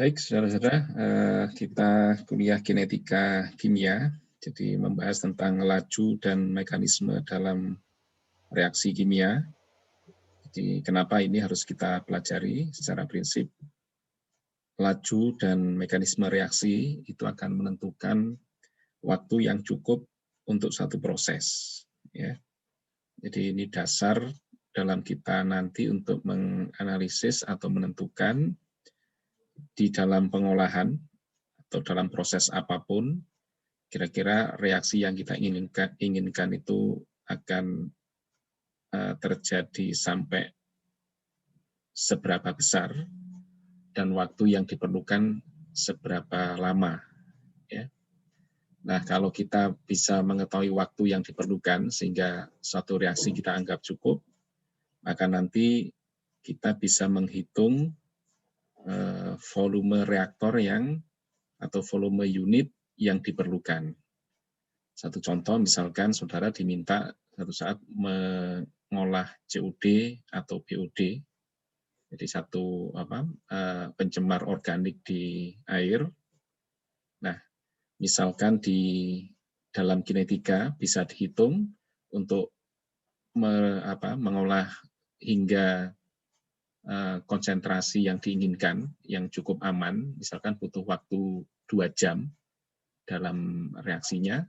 Baik, saudara-saudara, kita kuliah kinetika kimia, jadi membahas tentang laju dan mekanisme dalam reaksi kimia. Jadi kenapa ini harus kita pelajari secara prinsip? Laju dan mekanisme reaksi itu akan menentukan waktu yang cukup untuk satu proses. Ya. Jadi ini dasar dalam kita nanti untuk menganalisis atau menentukan di dalam pengolahan atau dalam proses apapun, kira-kira reaksi yang kita inginkan itu akan terjadi sampai seberapa besar dan waktu yang diperlukan seberapa lama. Ya. Nah, kalau kita bisa mengetahui waktu yang diperlukan sehingga suatu reaksi kita anggap cukup, maka nanti kita bisa menghitung volume reaktor atau volume unit yang diperlukan. Satu contoh, misalkan saudara diminta satu saat mengolah COD atau BOD, jadi satu pencemar organik di air. Nah, misalkan di dalam kinetika bisa dihitung untuk mengolah hingga konsentrasi yang diinginkan, yang cukup aman, misalkan butuh waktu 2 jam dalam reaksinya,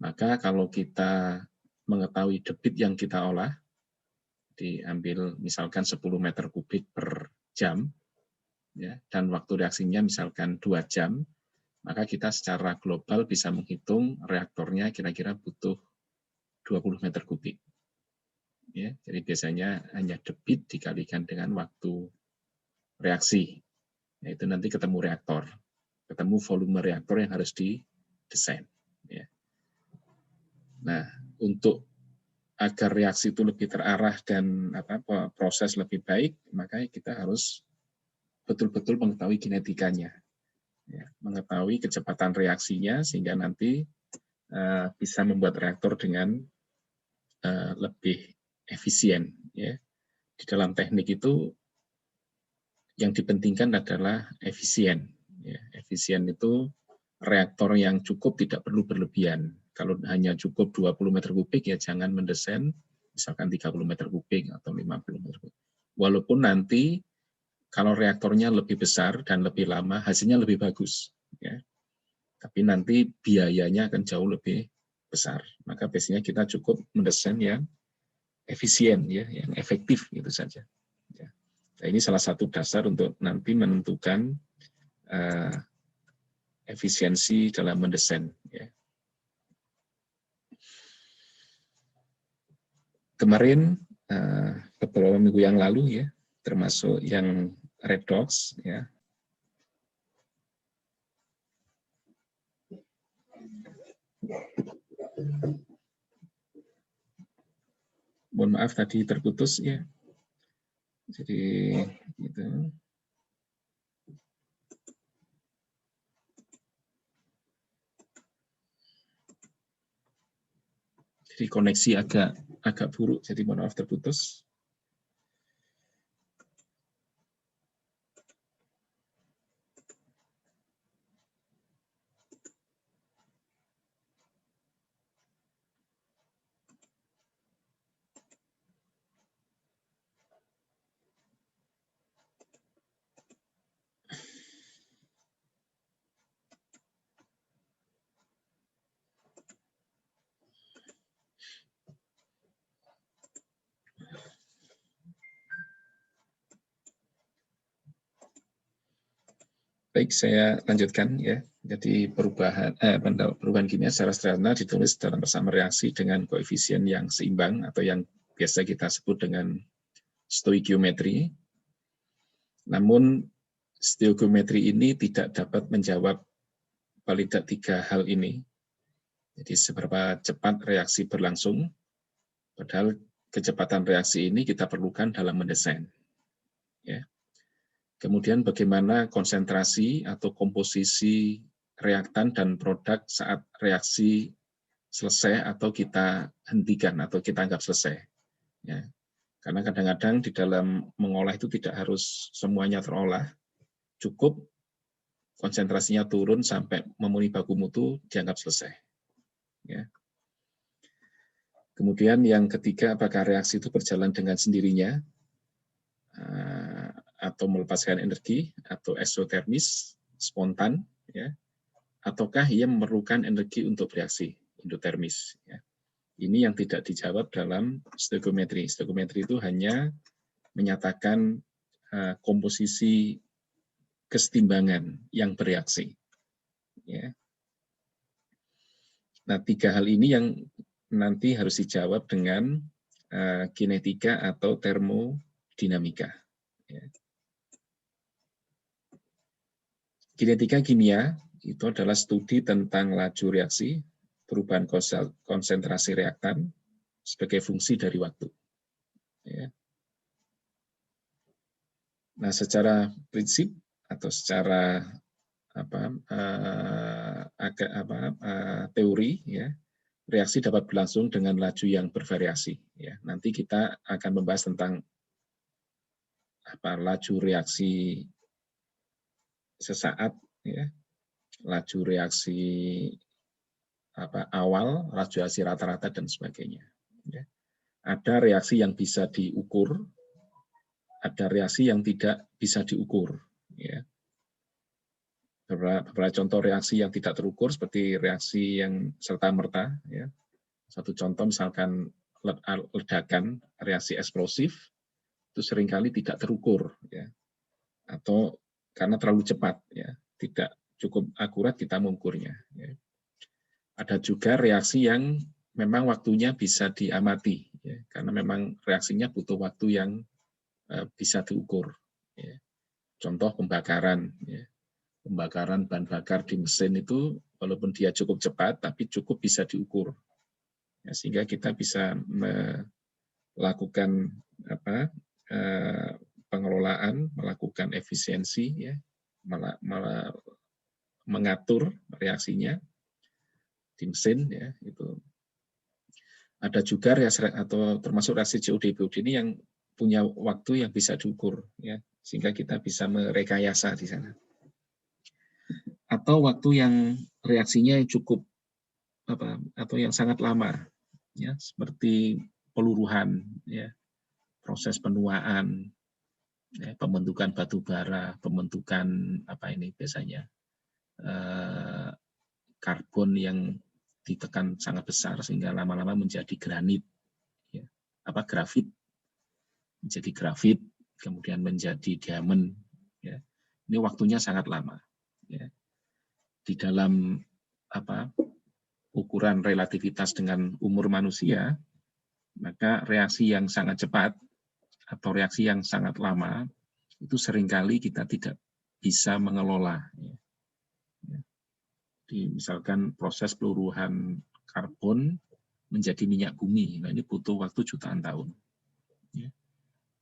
maka kalau kita mengetahui debit yang kita olah, diambil misalkan 10 meter kubik per jam, ya, dan waktu reaksinya misalkan 2 jam, maka kita secara global bisa menghitung reaktornya kira-kira butuh 20 meter kubik. Ya, jadi biasanya hanya debit dikalikan dengan waktu reaksi, yaitu nanti ketemu reaktor, ketemu volume reaktor yang harus didesain. Ya. Nah, untuk agar reaksi itu lebih terarah dan proses lebih baik, maka kita harus betul-betul mengetahui kinetikanya, ya, mengetahui kecepatan reaksinya sehingga nanti bisa membuat reaktor dengan lebih efisien. Ya. Di dalam teknik itu yang dipentingkan adalah efisien. Ya. Efisien itu reaktor yang cukup tidak perlu berlebihan. Kalau hanya cukup 20 meter kubik, ya jangan mendesain misalkan 30 meter kubik atau 50 meter kubik. Walaupun nanti kalau reaktornya lebih besar dan lebih lama, hasilnya lebih bagus. Ya. Tapi nanti biayanya akan jauh lebih besar. Maka biasanya kita cukup mendesain yang efisien, ya, yang efektif gitu saja. Ya. Nah, ini salah satu dasar untuk nanti menentukan efisiensi dalam mendesain. Ya. Kemarin beberapa minggu yang lalu, ya, termasuk yang redox, ya. Mohon maaf tadi terputus, ya. Jadi gitu. Jadi koneksi agak buruk, jadi mohon maaf terputus. Baik, saya lanjutkan, ya. Jadi perubahan kimia secara sederhana ditulis dalam bersama reaksi dengan koefisien yang seimbang atau yang biasa kita sebut dengan stoikiometri. Namun stoikiometri ini tidak dapat menjawab paling tidak 3 hal ini. Jadi seberapa cepat reaksi berlangsung, padahal kecepatan reaksi ini kita perlukan dalam mendesain. Ya. Kemudian bagaimana konsentrasi atau komposisi reaktan dan produk saat reaksi selesai atau kita hentikan atau kita anggap selesai. Ya. Karena kadang-kadang di dalam mengolah itu tidak harus semuanya terolah, cukup, konsentrasinya turun sampai memenuhi baku mutu, dianggap selesai. Ya. Kemudian yang ketiga, apakah reaksi itu berjalan dengan sendirinya, atau melepaskan energi, atau eksotermis, spontan, ya, ataukah ia memerlukan energi untuk bereaksi, endotermis. Ya. Ini yang tidak dijawab dalam stoikiometri. Stoikiometri itu hanya menyatakan komposisi kesetimbangan yang bereaksi. Ya. Nah, 3 hal ini yang nanti harus dijawab dengan kinetika atau termodinamika. Ya. Kinetika kimia itu adalah studi tentang laju reaksi, perubahan konsentrasi reaktan sebagai fungsi dari waktu. Ya. Nah, secara prinsip atau secara teori, ya, reaksi dapat berlangsung dengan laju yang bervariasi. Ya. Nanti kita akan membahas tentang laju reaksi sesaat, ya, laju reaksi awal, laju reaksi rata-rata dan sebagainya. Ya. Ada reaksi yang bisa diukur, ada reaksi yang tidak bisa diukur. Ya. Beberapa contoh reaksi yang tidak terukur seperti reaksi yang serta-merta. Ya. Satu contoh misalkan ledakan reaksi eksplosif itu seringkali tidak terukur, ya. Atau karena terlalu cepat, ya, tidak cukup akurat kita mengukurnya. Ya. Ada juga reaksi yang memang waktunya bisa diamati, ya, karena memang reaksinya butuh waktu yang bisa diukur. Ya. Contoh pembakaran, ya. Pembakaran bahan bakar di mesin itu walaupun dia cukup cepat, tapi cukup bisa diukur. Ya, sehingga kita bisa melakukan pengelolaan, melakukan efisiensi, ya, mengatur reaksinya di mesin, ya, itu. Ada juga reaksi atau termasuk reaksi COD-BOD ini yang punya waktu yang bisa diukur, ya, sehingga kita bisa merekayasa di sana. Atau waktu yang reaksinya yang cukup atau yang sangat lama, ya, seperti peluruhan, ya, proses penuaan, ya, pembentukan batu bara, pembentukan biasanya karbon yang ditekan sangat besar sehingga lama-lama menjadi granit, ya, grafit, menjadi grafit, kemudian menjadi diamond, ya. Ini waktunya sangat lama, ya. Di dalam ukuran relativitas dengan umur manusia, maka reaksi yang sangat cepat atau reaksi yang sangat lama itu seringkali kita tidak bisa mengelola. Jadi, misalkan proses peluruhan karbon menjadi minyak bumi, nah ini butuh waktu jutaan tahun.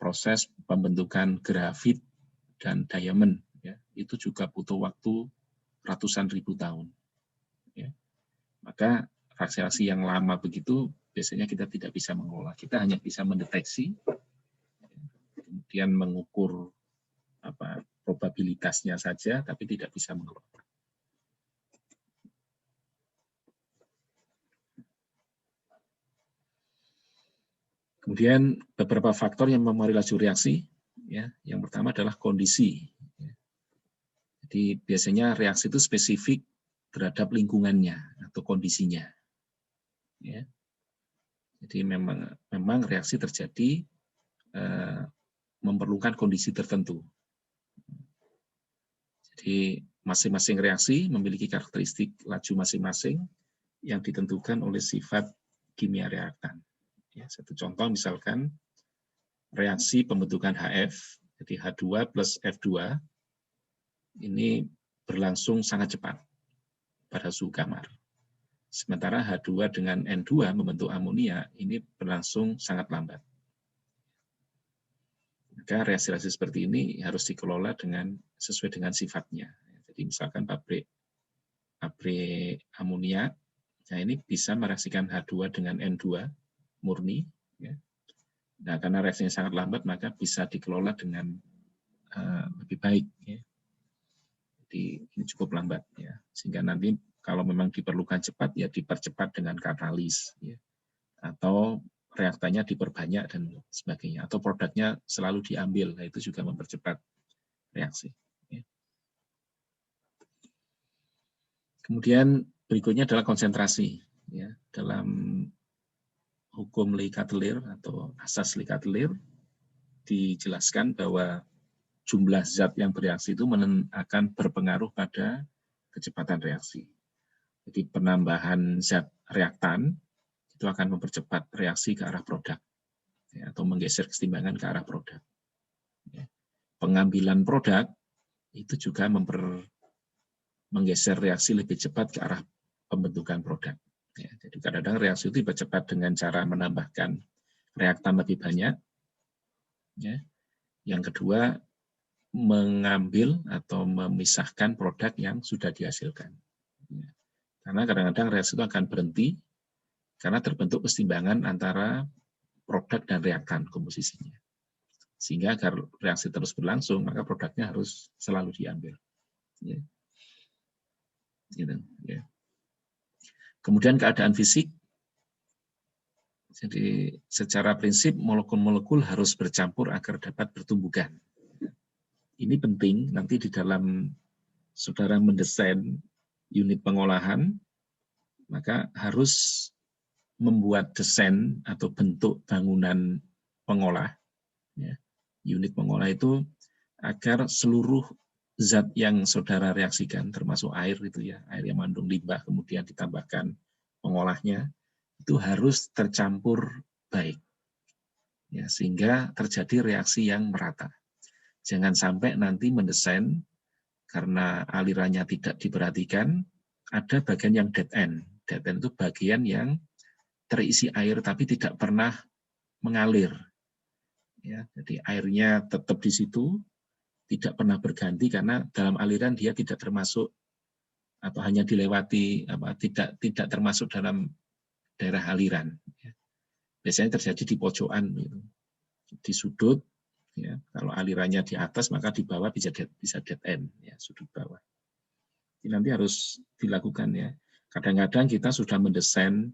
Proses pembentukan grafit dan diamond, ya, itu juga butuh waktu ratusan ribu tahun. Ya. Maka reaksi-reaksi yang lama begitu biasanya kita tidak bisa mengelola. Kita hanya bisa mendeteksi, kemudian mengukur probabilitasnya saja, tapi tidak bisa mengelola. Kemudian beberapa faktor yang mempengaruhi laju reaksi, ya, yang pertama adalah kondisi. Jadi biasanya reaksi itu spesifik terhadap lingkungannya atau kondisinya. Ya. Jadi memang reaksi terjadi memerlukan kondisi tertentu. Jadi masing-masing reaksi memiliki karakteristik laju masing-masing yang ditentukan oleh sifat kimia reaktan. Ya, satu contoh misalkan reaksi pembentukan HF, jadi H2 plus F2, ini berlangsung sangat cepat pada suhu kamar. Sementara H2 dengan N2 membentuk amonia, ini berlangsung sangat lambat. Maka reaksi-reaksi seperti ini harus dikelola sesuai dengan sifatnya. Jadi misalkan pabrik amonia, nah ini bisa mereaksikan H2 dengan N2 murni. Ya. Nah, karena reaksinya sangat lambat, maka bisa dikelola dengan lebih baik. Ya. Jadi ini cukup lambat ya. Sehingga nanti kalau memang diperlukan cepat ya dipercepat dengan katalis ya. Atau reaktannya diperbanyak dan sebagainya, atau produknya selalu diambil, nah itu juga mempercepat reaksi. Ya. Kemudian berikutnya adalah konsentrasi. Ya. Dalam hukum Le-Chatelier atau asas Le-Chatelier dijelaskan bahwa jumlah zat yang bereaksi itu akan berpengaruh pada kecepatan reaksi. Jadi penambahan zat reaktan itu akan mempercepat reaksi ke arah produk, ya, atau menggeser kesetimbangan ke arah produk. Ya. Pengambilan produk itu juga menggeser reaksi lebih cepat ke arah pembentukan produk. Ya, jadi kadang-kadang reaksi itu dipercepat dengan cara menambahkan reaktan lebih banyak. Ya. Yang kedua, mengambil atau memisahkan produk yang sudah dihasilkan. Ya. Karena kadang-kadang reaksi itu akan berhenti karena terbentuk kesetimbangan antara produk dan reaktan komposisinya. Sehingga agar reaksi terus berlangsung, maka produknya harus selalu diambil. Ya. Gitu, ya. Kemudian keadaan fisik. Jadi secara prinsip molekul-molekul harus bercampur agar dapat bertumbukan. Ini penting nanti di dalam saudara mendesain unit pengolahan, maka harus membuat desain atau bentuk bangunan pengolah, ya, unit pengolah itu agar seluruh zat yang saudara reaksikan, termasuk air itu ya, air yang mengandung limbah kemudian ditambahkan pengolahnya, itu harus tercampur baik, ya, sehingga terjadi reaksi yang merata. Jangan sampai nanti mendesain karena alirannya tidak diperhatikan, ada bagian yang dead end. Dead end itu bagian yang terisi air tapi tidak pernah mengalir. Ya, jadi airnya tetap di situ, tidak pernah berganti karena dalam aliran dia tidak termasuk atau hanya dilewati, tidak termasuk dalam daerah aliran. Ya. Biasanya terjadi di pojokan, gitu. Di sudut. Ya, kalau alirannya di atas maka di bawah bisa dead end, ya, sudut bawah. Ini nanti harus dilakukan ya. Kadang-kadang kita sudah mendesain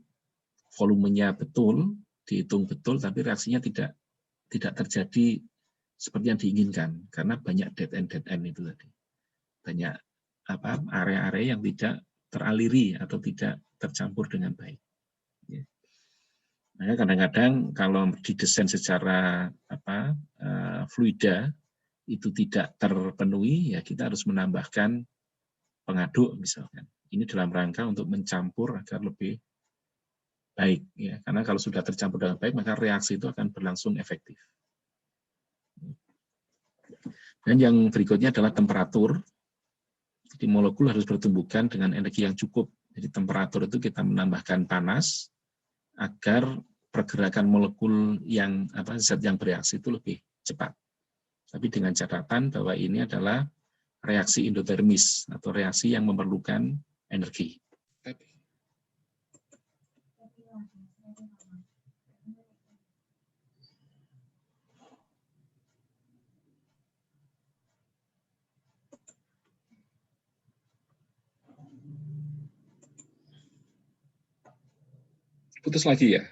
volumenya betul, dihitung betul, tapi reaksinya tidak terjadi seperti yang diinginkan karena banyak dead end itu tadi. Banyak area-area yang tidak teraliri atau tidak tercampur dengan baik. Ya. Nah, kadang-kadang kalau didesain secara fluida itu tidak terpenuhi, ya kita harus menambahkan pengaduk misalkan. Ini dalam rangka untuk mencampur agar lebih baik, ya. Karena kalau sudah tercampur dengan baik maka reaksi itu akan berlangsung efektif. Dan yang berikutnya adalah temperatur. Jadi molekul harus bertumbukan dengan energi yang cukup. Jadi temperatur itu kita menambahkan panas agar pergerakan molekul yang zat yang bereaksi itu lebih cepat. Tapi dengan catatan bahwa ini adalah reaksi endotermis atau reaksi yang memerlukan energi. Putus lagi ya?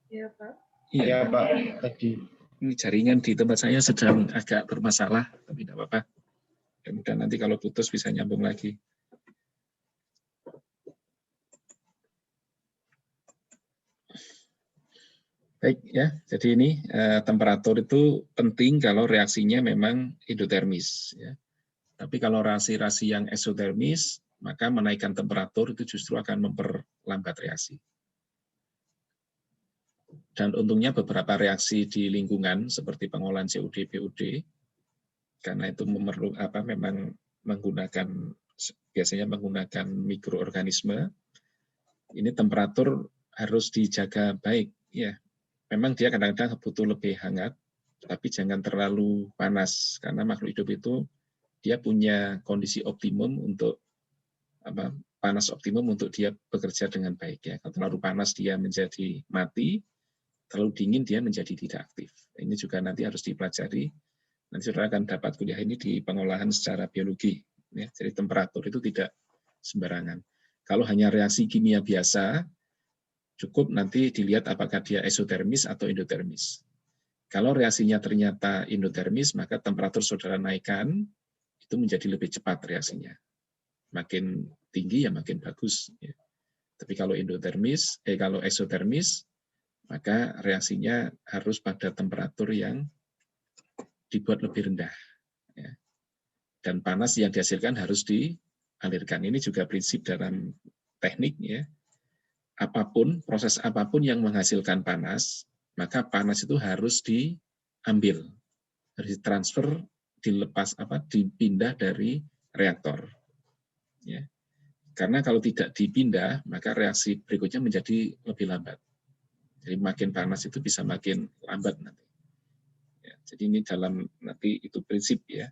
Iya, Pak. Iya, Pak. Tadi. Ini jaringan di tempat saya sedang agak bermasalah, tapi tidak apa-apa. Mudah-mudahan nanti kalau putus bisa nyambung lagi. Baik ya, jadi ini temperatur itu penting kalau reaksinya memang endotermis. Ya. Tapi kalau reaksi-reaksi yang eksotermis, maka menaikkan temperatur itu justru akan memperlambat reaksi. Dan untungnya beberapa reaksi di lingkungan seperti pengolahan COD, POD, karena itu memang biasanya menggunakan mikroorganisme, ini temperatur harus dijaga baik. Ya, memang dia kadang-kadang butuh lebih hangat, tapi jangan terlalu panas karena makhluk hidup itu dia punya kondisi optimum untuk panas optimum untuk dia bekerja dengan baik ya. Kalau terlalu panas dia menjadi mati, terlalu dingin dia menjadi tidak aktif. Ini juga nanti harus dipelajari. Nanti saudara akan dapat kuliah ini di pengolahan secara biologi. Ya. Jadi temperatur itu tidak sembarangan. Kalau hanya reaksi kimia biasa, cukup nanti dilihat apakah dia eksotermis atau endotermis. Kalau reaksinya ternyata endotermis, maka temperatur saudara naikkan, itu menjadi lebih cepat reaksinya. Makin tinggi ya makin bagus. Ya. Tapi kalau kalau eksotermis, maka reaksinya harus pada temperatur yang dibuat lebih rendah. Ya. Dan panas yang dihasilkan harus dialirkan. Ini juga prinsip dalam teknik, ya. Proses apapun yang menghasilkan panas, maka panas itu harus diambil, harus ditransfer, dipindah dari reaktor. Ya. Karena kalau tidak dipindah, maka reaksi berikutnya menjadi lebih lambat. Jadi makin panas itu bisa makin lambat nanti. Ya, jadi ini nanti itu prinsip, ya.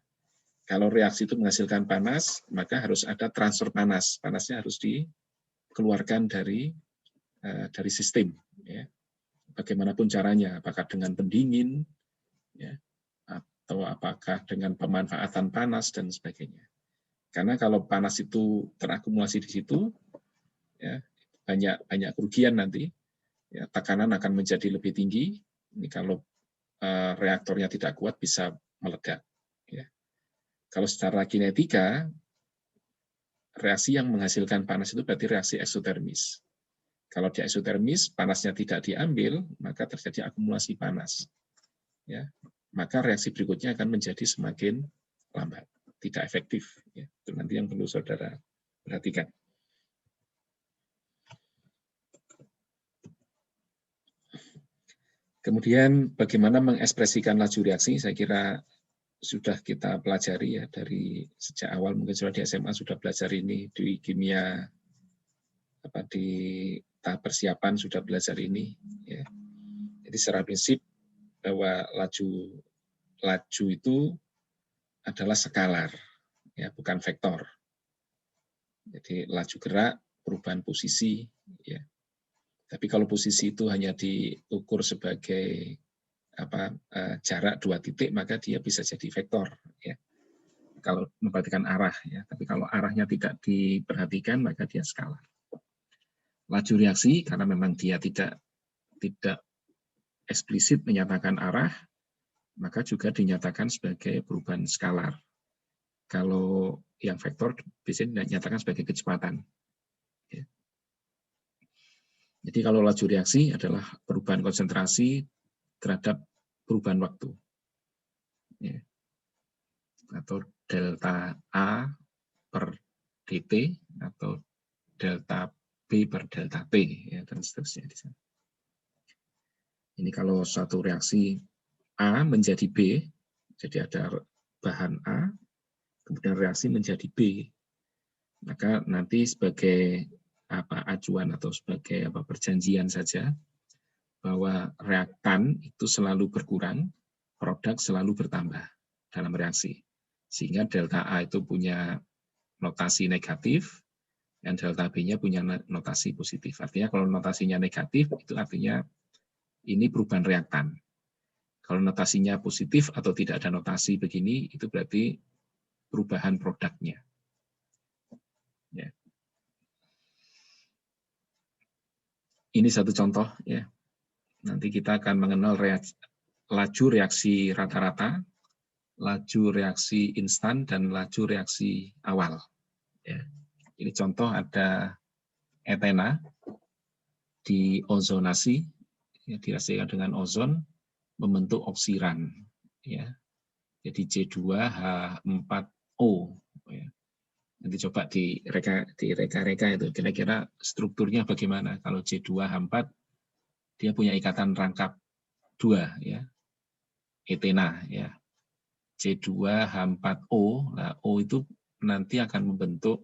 Kalau reaksi itu menghasilkan panas, maka harus ada transfer panas. Panasnya harus dikeluarkan dari sistem. Ya. Bagaimanapun caranya, apakah dengan pendingin, ya, atau apakah dengan pemanfaatan panas dan sebagainya. Karena kalau panas itu terakumulasi di situ, ya, banyak kerugian nanti. Ya, tekanan akan menjadi lebih tinggi. Ini kalau reaktornya tidak kuat bisa meledak. Ya. Kalau secara kinetika, reaksi yang menghasilkan panas itu berarti reaksi eksotermis. Kalau di eksotermis, panasnya tidak diambil, maka terjadi akumulasi panas. Ya. Maka reaksi berikutnya akan menjadi semakin lambat, tidak efektif. Ya. Itu nanti yang perlu saudara perhatikan. Kemudian bagaimana mengekspresikan laju reaksi, saya kira sudah kita pelajari ya dari sejak awal, mungkin sudah di SMA sudah belajar ini, di kimia di tahap persiapan sudah belajar ini. Ya. Jadi secara prinsip bahwa laju itu adalah skalar, ya, bukan vektor. Jadi laju gerak, perubahan posisi, ya. Tapi kalau posisi itu hanya diukur sebagai jarak 2 titik, maka dia bisa jadi vektor, ya. Kalau memperhatikan arah, ya. Tapi kalau arahnya tidak diperhatikan, maka dia skalar. Laju reaksi karena memang dia tidak eksplisit menyatakan arah, maka juga dinyatakan sebagai perubahan skalar. Kalau yang vektor biasanya dinyatakan sebagai kecepatan. Ya. Jadi kalau laju reaksi adalah perubahan konsentrasi terhadap perubahan waktu. Ya. Atau delta A per dt atau delta B per delta T, ya, dan seterusnya di sana. Ini kalau suatu reaksi A menjadi B, jadi ada bahan A, kemudian reaksi menjadi B, maka nanti sebagai acuan atau sebagai perjanjian saja bahwa reaktan itu selalu berkurang, produk selalu bertambah dalam reaksi, sehingga delta A itu punya notasi negatif dan delta B-nya punya notasi positif. Artinya kalau notasinya negatif itu artinya ini perubahan reaktan. Kalau notasinya positif atau tidak ada notasi begini, itu berarti perubahan produknya. Ya. Ini satu contoh, ya. Nanti kita akan mengenal laju reaksi rata-rata, laju reaksi instan, dan laju reaksi awal. Ya. Ini contoh ada etena diozonasi, ya, dihasilkan dengan ozon, membentuk oksiran. Ya. Jadi C2H4O. Ya. Nanti coba direka-reka itu kira-kira strukturnya bagaimana. Kalau C2H4 dia punya ikatan rangkap 2, ya, etena, ya. C2H4O, nah O itu nanti akan membentuk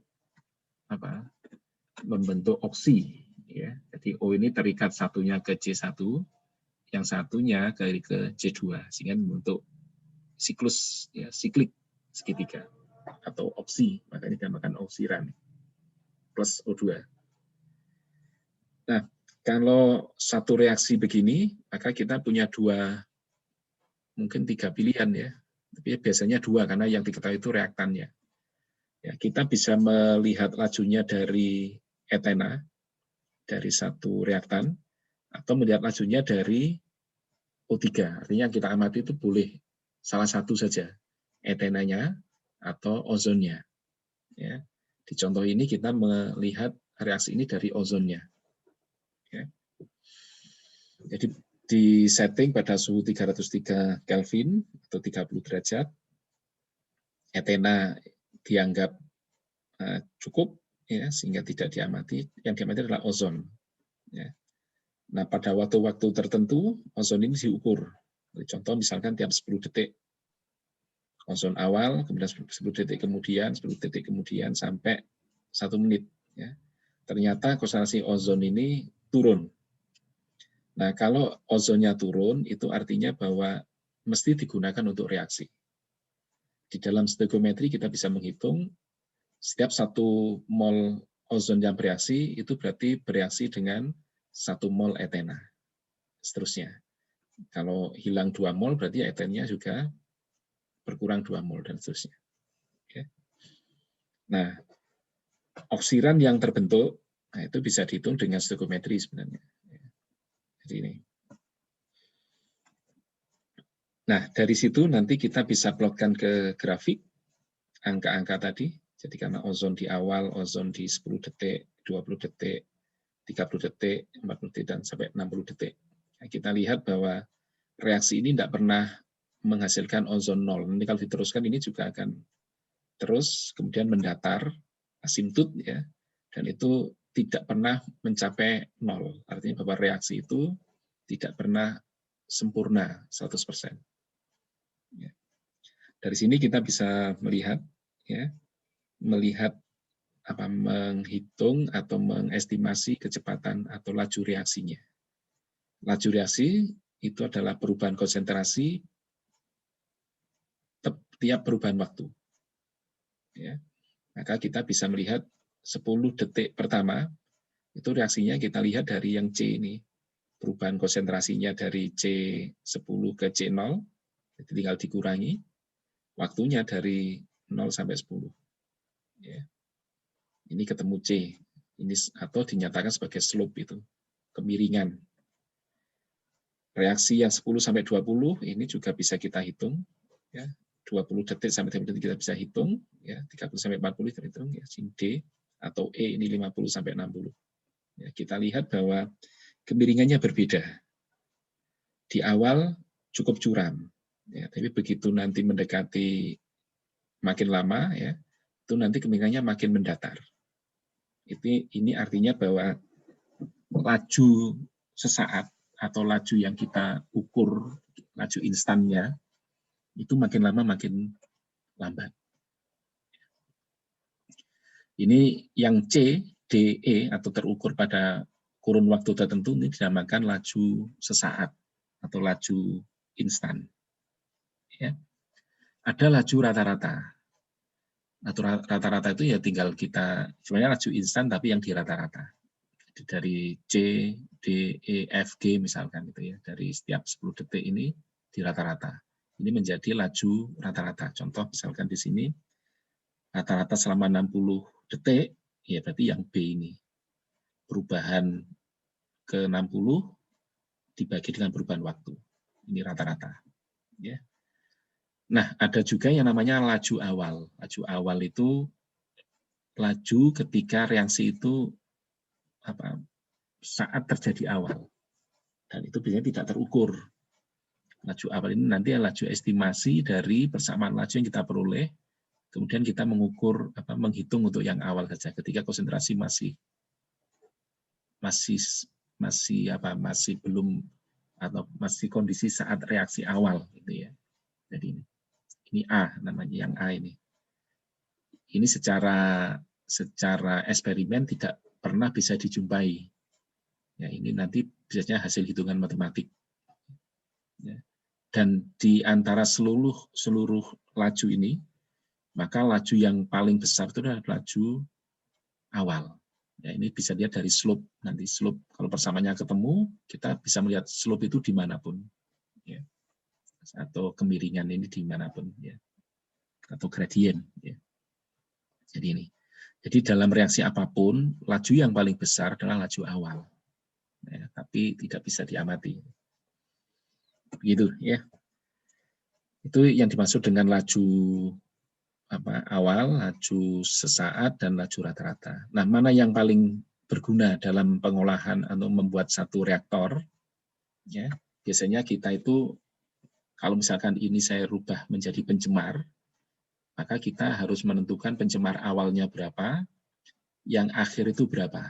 oksi, ya. Jadi O ini terikat satunya ke C1, yang satunya ke C2, sehingga membentuk siklus, ya, siklik segitiga atau oksi, makanya dinamakan oksiran plus O2. Nah, kalau satu reaksi begini, maka kita punya mungkin 3 pilihan, ya. Tapi biasanya 2 karena yang diketahui itu reaktannya. Ya, kita bisa melihat lajunya dari etena, dari satu reaktan, atau melihat lajunya dari O3. Artinya yang kita amati itu boleh salah satu saja, etenanya atau ozonnya. Ya. Di contoh ini kita melihat reaksi ini dari ozonnya. Ya. Jadi di setting pada suhu 303 Kelvin atau 30 derajat, etena dianggap cukup, ya, sehingga tidak diamati. Yang diamati adalah ozon. Ya. Nah, pada waktu-waktu tertentu, ozon ini diukur. Contoh misalkan tiap 10 detik. Ozon awal, kemudian 10 detik kemudian, 10 detik kemudian, sampai 1 menit. Ya. Ternyata konsentrasi ozon ini turun. Nah, kalau ozonnya turun, itu artinya bahwa mesti digunakan untuk reaksi. Di dalam stoikiometri kita bisa menghitung setiap 1 mol ozon yang bereaksi, itu berarti bereaksi dengan 1 mol etena. Seterusnya. Kalau hilang 2 mol, berarti etennya juga berkurang 2 mol, dan seterusnya. Oke. Nah, oksiran yang terbentuk, nah itu bisa dihitung dengan stoikiometri sebenarnya. Jadi ini. Nah, dari situ nanti kita bisa plotkan ke grafik angka-angka tadi. Jadi karena ozon di awal, ozon di 10 detik, 20 detik, 30 detik, 40 detik, dan sampai 60 detik. Nah, kita lihat bahwa reaksi ini tidak pernah menghasilkan ozon 0. Nanti kalau diteruskan ini juga akan terus, kemudian mendatar, asimtut, ya, dan itu tidak pernah mencapai 0. Artinya bahwa reaksi itu tidak pernah sempurna 100%. Ya. Dari sini kita bisa melihat, ya, menghitung atau mengestimasi kecepatan atau laju reaksinya. Laju reaksi itu adalah perubahan konsentrasi tiap perubahan waktu. Ya. Maka kita bisa melihat 10 detik pertama, itu reaksinya kita lihat dari yang C ini. Perubahan konsentrasinya dari C10 ke C0, jadi tinggal dikurangi. Waktunya dari 0 sampai 10. Ya. Ini ketemu C. Ini atau dinyatakan sebagai slope itu, kemiringan. Reaksi yang 10 sampai 20 ini juga bisa kita hitung, ya. 20 detik sampai 30 detik kita bisa hitung, ya. 30 sampai 40 kita hitung, ya. D atau E ini 50 sampai 60. Ya, kita lihat bahwa kemiringannya berbeda. Di awal cukup curam, ya, tapi begitu nanti mendekati makin lama, ya, itu nanti kemiringannya makin mendatar. Ini artinya bahwa laju sesaat atau laju yang kita ukur, laju instannya, itu makin lama makin lambat. Ini yang C, D, E atau terukur pada kurun waktu tertentu ini dinamakan laju sesaat atau laju instan. Ya. Ada laju rata-rata. Rata-rata itu ya tinggal kita, sebenarnya laju instan tapi yang di rata-rata. Dari C, D, E, F, G misalkan gitu ya, dari setiap 10 detik ini di rata-rata. Ini menjadi laju rata-rata. Contoh misalkan di sini rata-rata selama 60 detik, ya berarti yang B ini. Perubahan ke 60 dibagi dengan perubahan waktu. Ini rata-rata. Ya. Nah, ada juga yang namanya laju awal. Laju awal itu laju ketika reaksi itu saat terjadi awal. Dan itu biasanya tidak terukur. Laju awal ini nanti laju estimasi dari persamaan laju yang kita peroleh, kemudian kita mengukur, menghitung untuk yang awal saja, ketika konsentrasi masih belum, atau masih kondisi saat reaksi awal, gitu ya. Jadi ini A namanya, yang A ini. Ini secara eksperimen tidak pernah bisa dijumpai. Ya, ini nanti biasanya hasil hitungan matematik. Ya. Dan di antara seluruh laju ini, maka laju yang paling besar itu adalah laju awal. Ya, ini bisa lihat dari slope. Nanti slope, kalau persamaannya ketemu, kita bisa melihat slope itu dimanapun. Ya. atau kemiringan ini dimanapun ya, atau gradien ya. Jadi ini. Jadi dalam reaksi apapun, laju yang paling besar adalah laju awal, ya, tapi tidak bisa diamati. Begitu ya. Itu yang dimaksud dengan laju awal, laju sesaat, dan laju rata-rata. Nah, mana yang paling berguna dalam pengolahan atau membuat satu reaktor? Ya, biasanya kita itu kalau misalkan ini saya rubah menjadi pencemar, maka kita harus menentukan pencemar awalnya berapa, yang akhir itu berapa.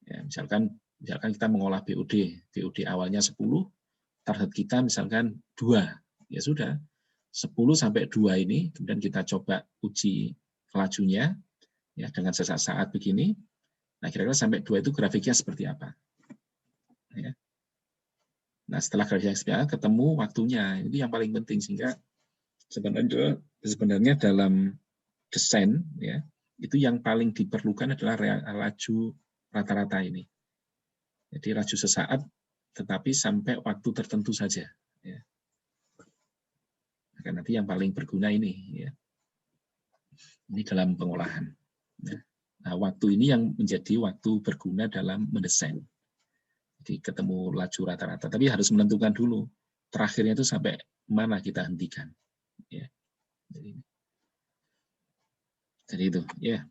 Ya, misalkan kita mengolah BOD awalnya 10, target kita misalkan 2, ya sudah, 10 sampai 2 ini, kemudian kita coba uji lajunya, ya dengan sesaat begini. Nah, kira-kira sampai 2 itu grafiknya seperti apa? Ya. Nah, setelah grafiknya seperti apa, ketemu waktunya. Ini yang paling penting, sehingga sebenarnya dalam desain, ya, itu yang paling diperlukan adalah laju rata-rata ini. Jadi laju sesaat, tetapi sampai waktu tertentu saja. Ya. Maka nanti yang paling berguna ini, ya. Ini dalam pengolahan. Ya. Nah, waktu ini yang menjadi waktu berguna dalam mendesain. Jadi ketemu laju rata-rata, tapi harus menentukan dulu terakhirnya itu sampai mana kita hentikan. Ya. Jadi itu, ya.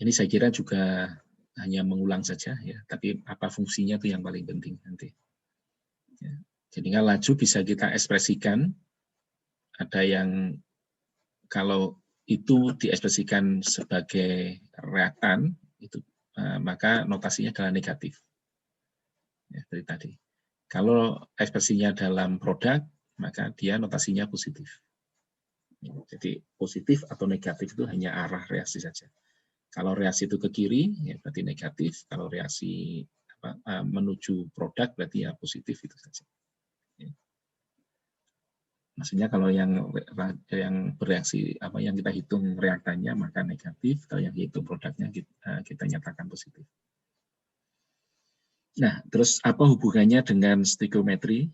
Ini saya kira juga hanya mengulang saja, ya. Tapi apa fungsinya itu yang paling penting nanti. Ya. Jadi laju bisa kita ekspresikan. Ada yang kalau itu diekspresikan sebagai reaktan, itu maka notasinya adalah negatif. Ya, dari tadi. Kalau ekspresinya dalam produk, maka dia notasinya positif. Ya, jadi positif atau negatif itu hanya arah reaksi saja. Kalau reaksi itu ke kiri, ya berarti negatif. Kalau reaksi menuju produk, berarti ya positif itu saja. Ya. Maksudnya kalau yang bereaksi yang kita hitung reaktannya maka negatif, kalau yang hitung produknya kita nyatakan positif. Nah, terus apa hubungannya dengan stoikiometri?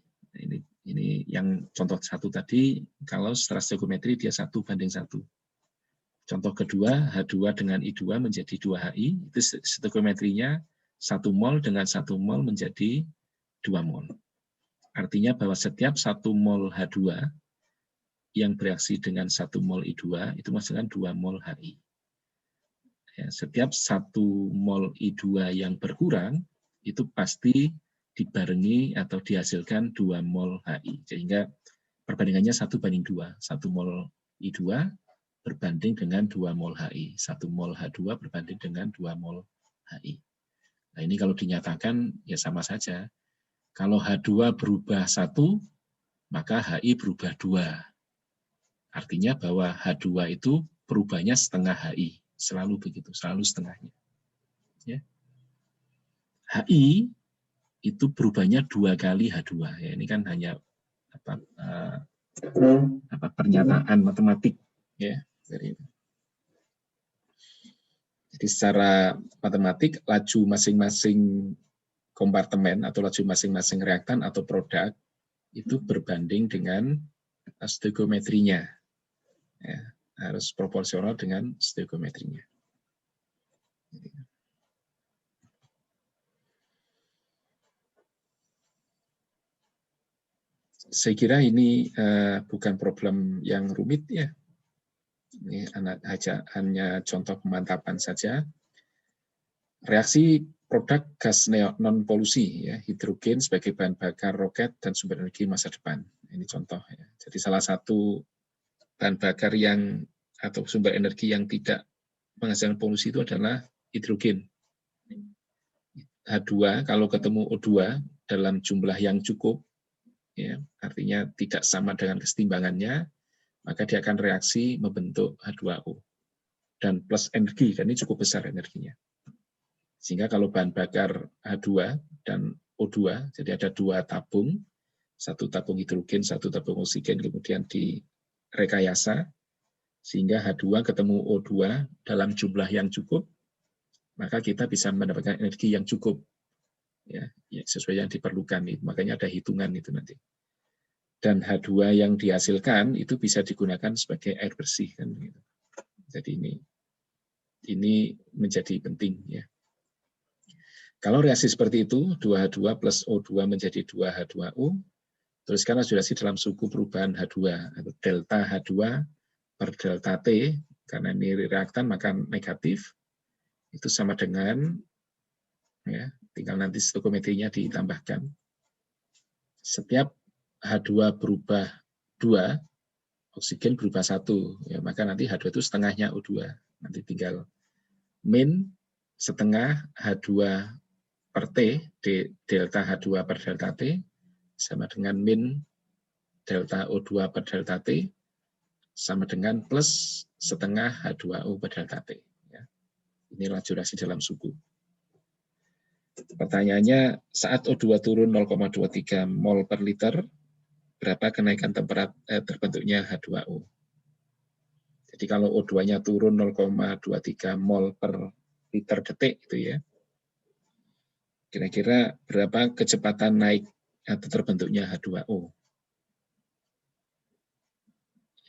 Ini yang contoh satu tadi, kalau secara stoikiometri dia 1:1. Contoh kedua, H2 dengan I2 menjadi 2HI, itu stoikiometrinya 1 mol dengan 1 mol menjadi 2 mol. Artinya bahwa setiap 1 mol H2 yang bereaksi dengan 1 mol I2 itu menghasilkan 2 mol HI. Ya, setiap 1 mol I2 yang berkurang itu pasti dibarengi atau dihasilkan 2 mol HI. Sehingga perbandingannya 1:2. 1 mol I2 berbanding dengan 2 mol HI. 1 mol H2 berbanding dengan 2 mol HI. Nah, ini kalau dinyatakan ya sama saja. Kalau H2 berubah 1, maka HI berubah 2. Artinya bahwa H2 itu perubahannya setengah HI. Selalu begitu, selalu setengahnya. Ya. HI itu berubahnya 2 kali H2. Ya, ini kan hanya pernyataan matematik. Ya, dari itu. Jadi secara matematik, laju masing-masing kompartemen atau laju masing-masing reaktan atau produk itu berbanding dengan stoikiometrinya. Ya, harus proporsional dengan stoikiometrinya. Saya kira ini bukan problem yang rumit ya. Ini hanya contoh pemantapan saja. Reaksi produk gas non-polusi, ya, hidrogen sebagai bahan bakar roket dan sumber energi masa depan. Ini contoh. Ya. Jadi salah satu bahan bakar atau sumber energi yang tidak menghasilkan polusi itu adalah hidrogen. H2 kalau ketemu O2 dalam jumlah yang cukup, ya, artinya tidak sama dengan kesetimbangannya, maka dia akan reaksi membentuk H2O. Dan plus energi, kan ini cukup besar energinya. Sehingga kalau bahan bakar H2 dan O2, jadi ada 2 tabung, 1 tabung hidrogen, 1 tabung oksigen, kemudian direkayasa, sehingga H2 ketemu O2 dalam jumlah yang cukup, maka kita bisa mendapatkan energi yang cukup ya sesuai yang diperlukan. Makanya ada hitungan itu nanti. Dan H2 yang dihasilkan itu bisa digunakan sebagai air bersih kan gitu. Jadi ini menjadi penting ya. Kalau reaksi seperti itu 2H2 plus O2 menjadi 2H2O, tuliskan lajuration dalam suku perubahan H2 atau delta H2 per delta T, karena ini reaktan maka negatif, itu sama dengan ya, tinggal nanti stoichiometrinya ditambahkan. Setiap H2 berubah 2, oksigen berubah 1, ya, maka nanti H2 itu setengahnya O2. Nanti tinggal min setengah H2 per T, delta H2 per delta T, sama dengan min delta O2 per delta T, sama dengan plus setengah H2O per delta T. Ya. Ini laju reaksi dalam suku. Pertanyaannya, saat O2 turun 0,23 mol per liter, berapa kenaikan terbentuknya H2O? Jadi kalau O2-nya turun 0,23 mol per liter detik, itu ya, kira-kira berapa kecepatan naik atau terbentuknya H2O?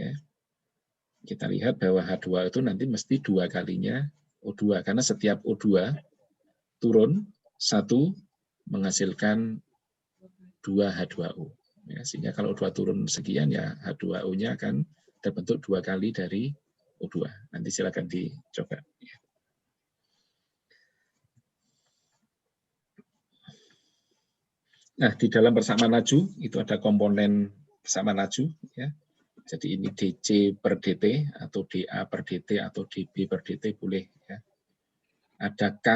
Ya. Kita lihat bahwa H2 itu nanti mesti 2 kalinya O2, karena setiap O2 turun 1 menghasilkan 2 H2O. Ya, sehingga kalau O2 turun sekian, ya H2O-nya akan terbentuk 2 kali dari O2. Nanti silakan dicoba. Nah, di dalam persamaan laju itu ada komponen persamaan laju, ya. Jadi ini DC per DT atau DA per DT atau DB per DT boleh, ya. Ada K,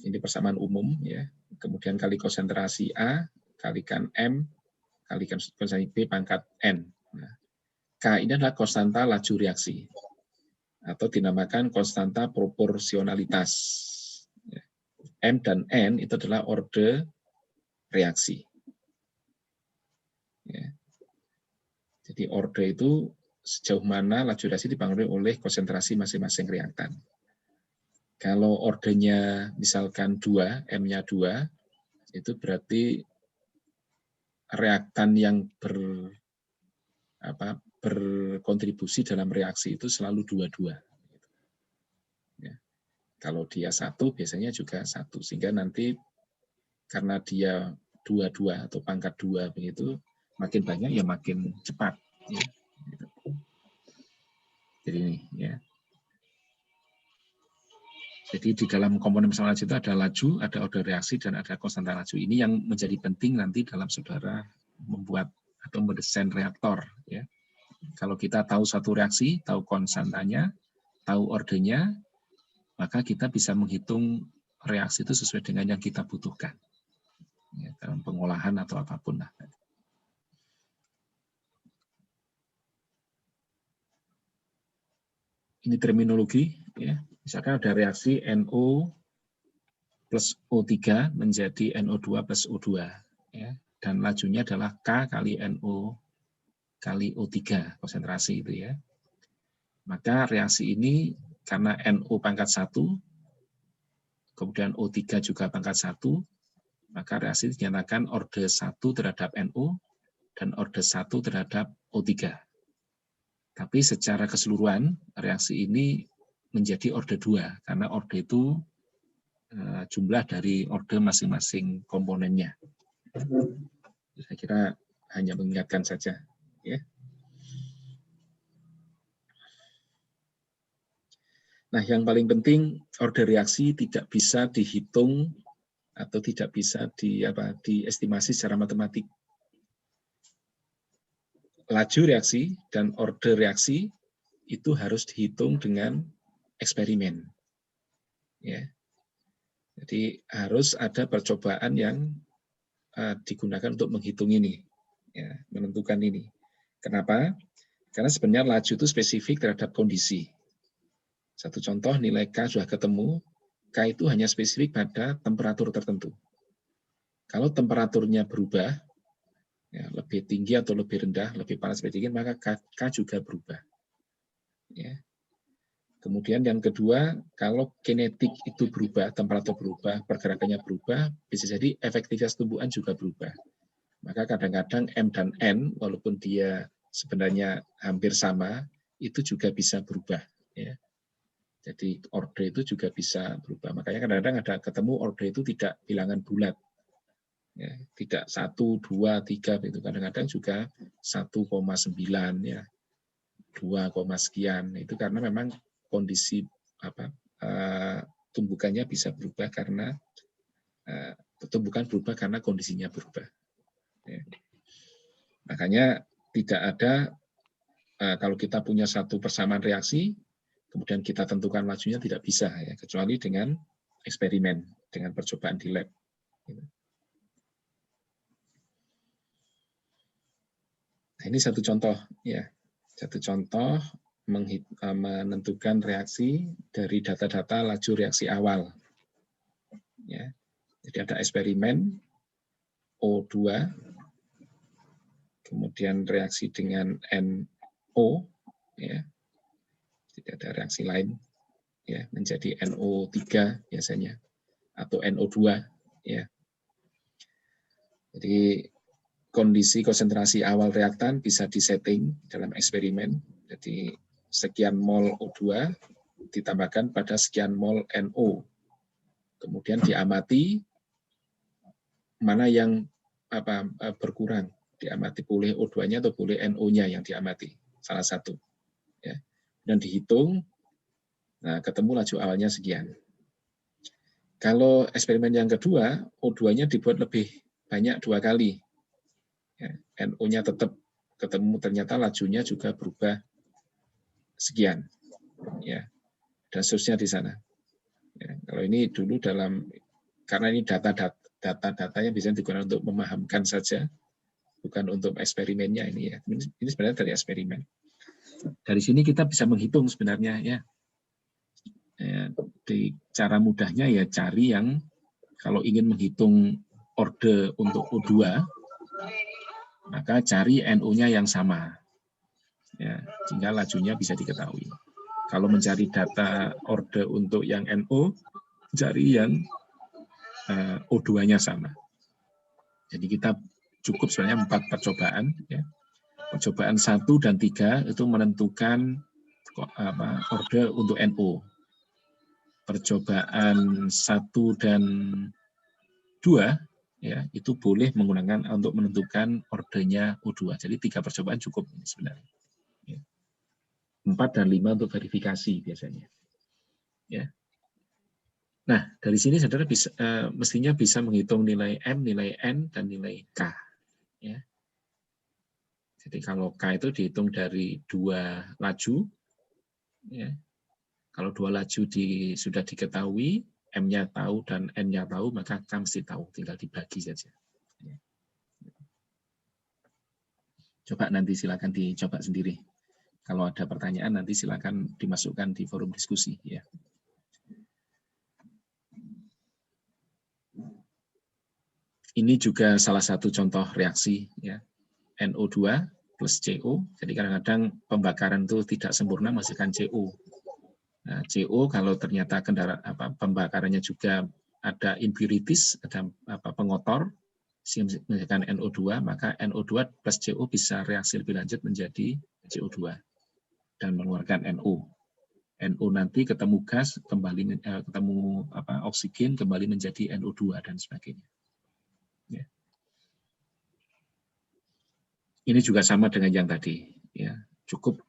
ini persamaan umum, ya. Kemudian kali konsentrasi A, kalikan M, kalikan konsentrasi B pangkat N. Nah, K ini adalah konstanta laju reaksi atau dinamakan konstanta proporsionalitas. M dan N itu adalah orde reaksi. Ya. Jadi orde itu sejauh mana laju reaksi dipengaruhi oleh konsentrasi masing-masing reaktan. Kalau ordenya misalkan 2, M-nya 2, itu berarti reaktan yang berkontribusi dalam reaksi itu selalu 2-2. Ya. Kalau dia 1, biasanya juga 1. Sehingga nanti karena dia 2-2 atau pangkat 2 begitu, makin banyak ya makin cepat. Ya. Jadi ini ya. Jadi di dalam komponen persamaan laju itu ada laju, ada orde reaksi, dan ada konstanta laju. Ini yang menjadi penting nanti dalam saudara membuat atau mendesain reaktor. Ya. Kalau kita tahu suatu reaksi, tahu konstantanya, tahu ordenya, maka kita bisa menghitung reaksi itu sesuai dengan yang kita butuhkan. Ya, dalam pengolahan atau apapun lah. Ini terminologi, ya. Misalkan ada reaksi NO plus O3 menjadi NO2 plus O2, ya. Dan lajunya adalah K kali NO kali O3 konsentrasi itu ya. Maka reaksi ini karena NO pangkat 1, kemudian O3 juga pangkat 1, maka reaksi dinyatakan orde 1 terhadap NO dan orde 1 terhadap O3. Tapi secara keseluruhan reaksi ini menjadi orde 2 karena orde itu jumlah dari orde masing-masing komponennya. Saya kira hanya mengingatkan saja, ya. Nah, yang paling penting orde reaksi tidak bisa dihitung atau tidak bisa diestimasi secara matematik. Laju reaksi dan orde reaksi itu harus dihitung dengan eksperimen. Ya. Jadi harus ada percobaan yang digunakan untuk menghitung ini, ya, menentukan ini. Kenapa? Karena sebenarnya laju itu spesifik terhadap kondisi. Satu contoh, nilai K sudah ketemu, K itu hanya spesifik pada temperatur tertentu. Kalau temperaturnya berubah, ya, lebih tinggi atau lebih rendah, lebih panas, lebih dingin, maka K juga berubah. Ya. Kemudian yang kedua, kalau kinetik itu berubah, temperatur berubah, pergerakannya berubah, bisa jadi efektivitas tumbuhan juga berubah. Maka kadang-kadang M dan N, walaupun dia sebenarnya hampir sama, itu juga bisa berubah. Ya. Jadi orde itu juga bisa berubah. Makanya kadang-kadang ada ketemu orde itu tidak bilangan bulat. Ya, tidak 1, 2, 3, itu kadang-kadang juga 1,9 ya, 2, sekian. Itu karena memang kondisi tumbukannya bisa berubah karena tumbukan berubah karena kondisinya berubah. Ya. Makanya tidak ada kalau kita punya satu persamaan reaksi, kemudian kita tentukan lajunya tidak bisa ya, kecuali dengan eksperimen, dengan percobaan di lab. Nah, ini satu contoh ya, satu contoh menentukan reaksi dari data-data laju reaksi awal. Ya. Jadi ada eksperimen O2, kemudian reaksi dengan NO, ya. Tidak ada reaksi lain, ya, menjadi NO3 biasanya, atau NO2, ya. Jadi kondisi konsentrasi awal reaktan bisa disetting dalam eksperimen. Jadi sekian mol O2 ditambahkan pada sekian mol NO. Kemudian diamati mana yang berkurang, diamati boleh O2-nya atau boleh NO-nya yang diamati, salah satu. Ya. Dan dihitung, nah ketemu laju awalnya sekian. Kalau eksperimen yang kedua, O2-nya dibuat lebih banyak 2 kali. Ya, NO-nya tetap ketemu, ternyata lajunya juga berubah sekian, ya, dan seterusnya di sana. Ya, kalau ini dulu karena ini data-datanya bisa digunakan untuk memahamkan saja, bukan untuk eksperimennya ini ya. Ini sebenarnya dari eksperimen. Dari sini kita bisa menghitung sebenarnya ya. Di cara mudahnya ya cari yang kalau ingin menghitung orde untuk O2, maka cari NO-nya yang sama. Ya, sehingga lajunya bisa diketahui. Kalau mencari data orde untuk yang NO, cari yang O2-nya sama. Jadi kita cukup sebenarnya 4 percobaan. Ya. Percobaan 1 dan 3 itu menentukan orde untuk NO. Percobaan 1 dan 2 ya itu boleh menggunakan untuk menentukan ordenya O2. Jadi 3 percobaan cukup ini sebenarnya. 4 dan 5 untuk verifikasi biasanya. Ya. Nah, dari sini saudara mestinya bisa menghitung nilai M, nilai N, dan nilai K. Ya. Jadi kalau K itu dihitung dari 2 laju. Ya. Kalau 2 laju sudah diketahui, M-nya tahu dan N-nya tahu, maka K mesti tahu, tinggal dibagi saja. Ya. Coba nanti silakan dicoba sendiri. Kalau ada pertanyaan nanti silakan dimasukkan di forum diskusi ya. Ini juga salah satu contoh reaksi ya. NO2 plus CO. Jadi kadang-kadang pembakaran itu tidak sempurna menghasilkan CO. Nah, CO kalau ternyata pembakarannya juga ada impurities, ada pengotor sehingga menghasilkan NO2, maka NO2 plus CO bisa reaksi lebih lanjut menjadi CO2. Dan mengeluarkan NO. NO nanti ketemu gas, ketemu oksigen, kembali menjadi NO2 dan sebagainya. Ya. Ini juga sama dengan yang tadi. Ya. Cukup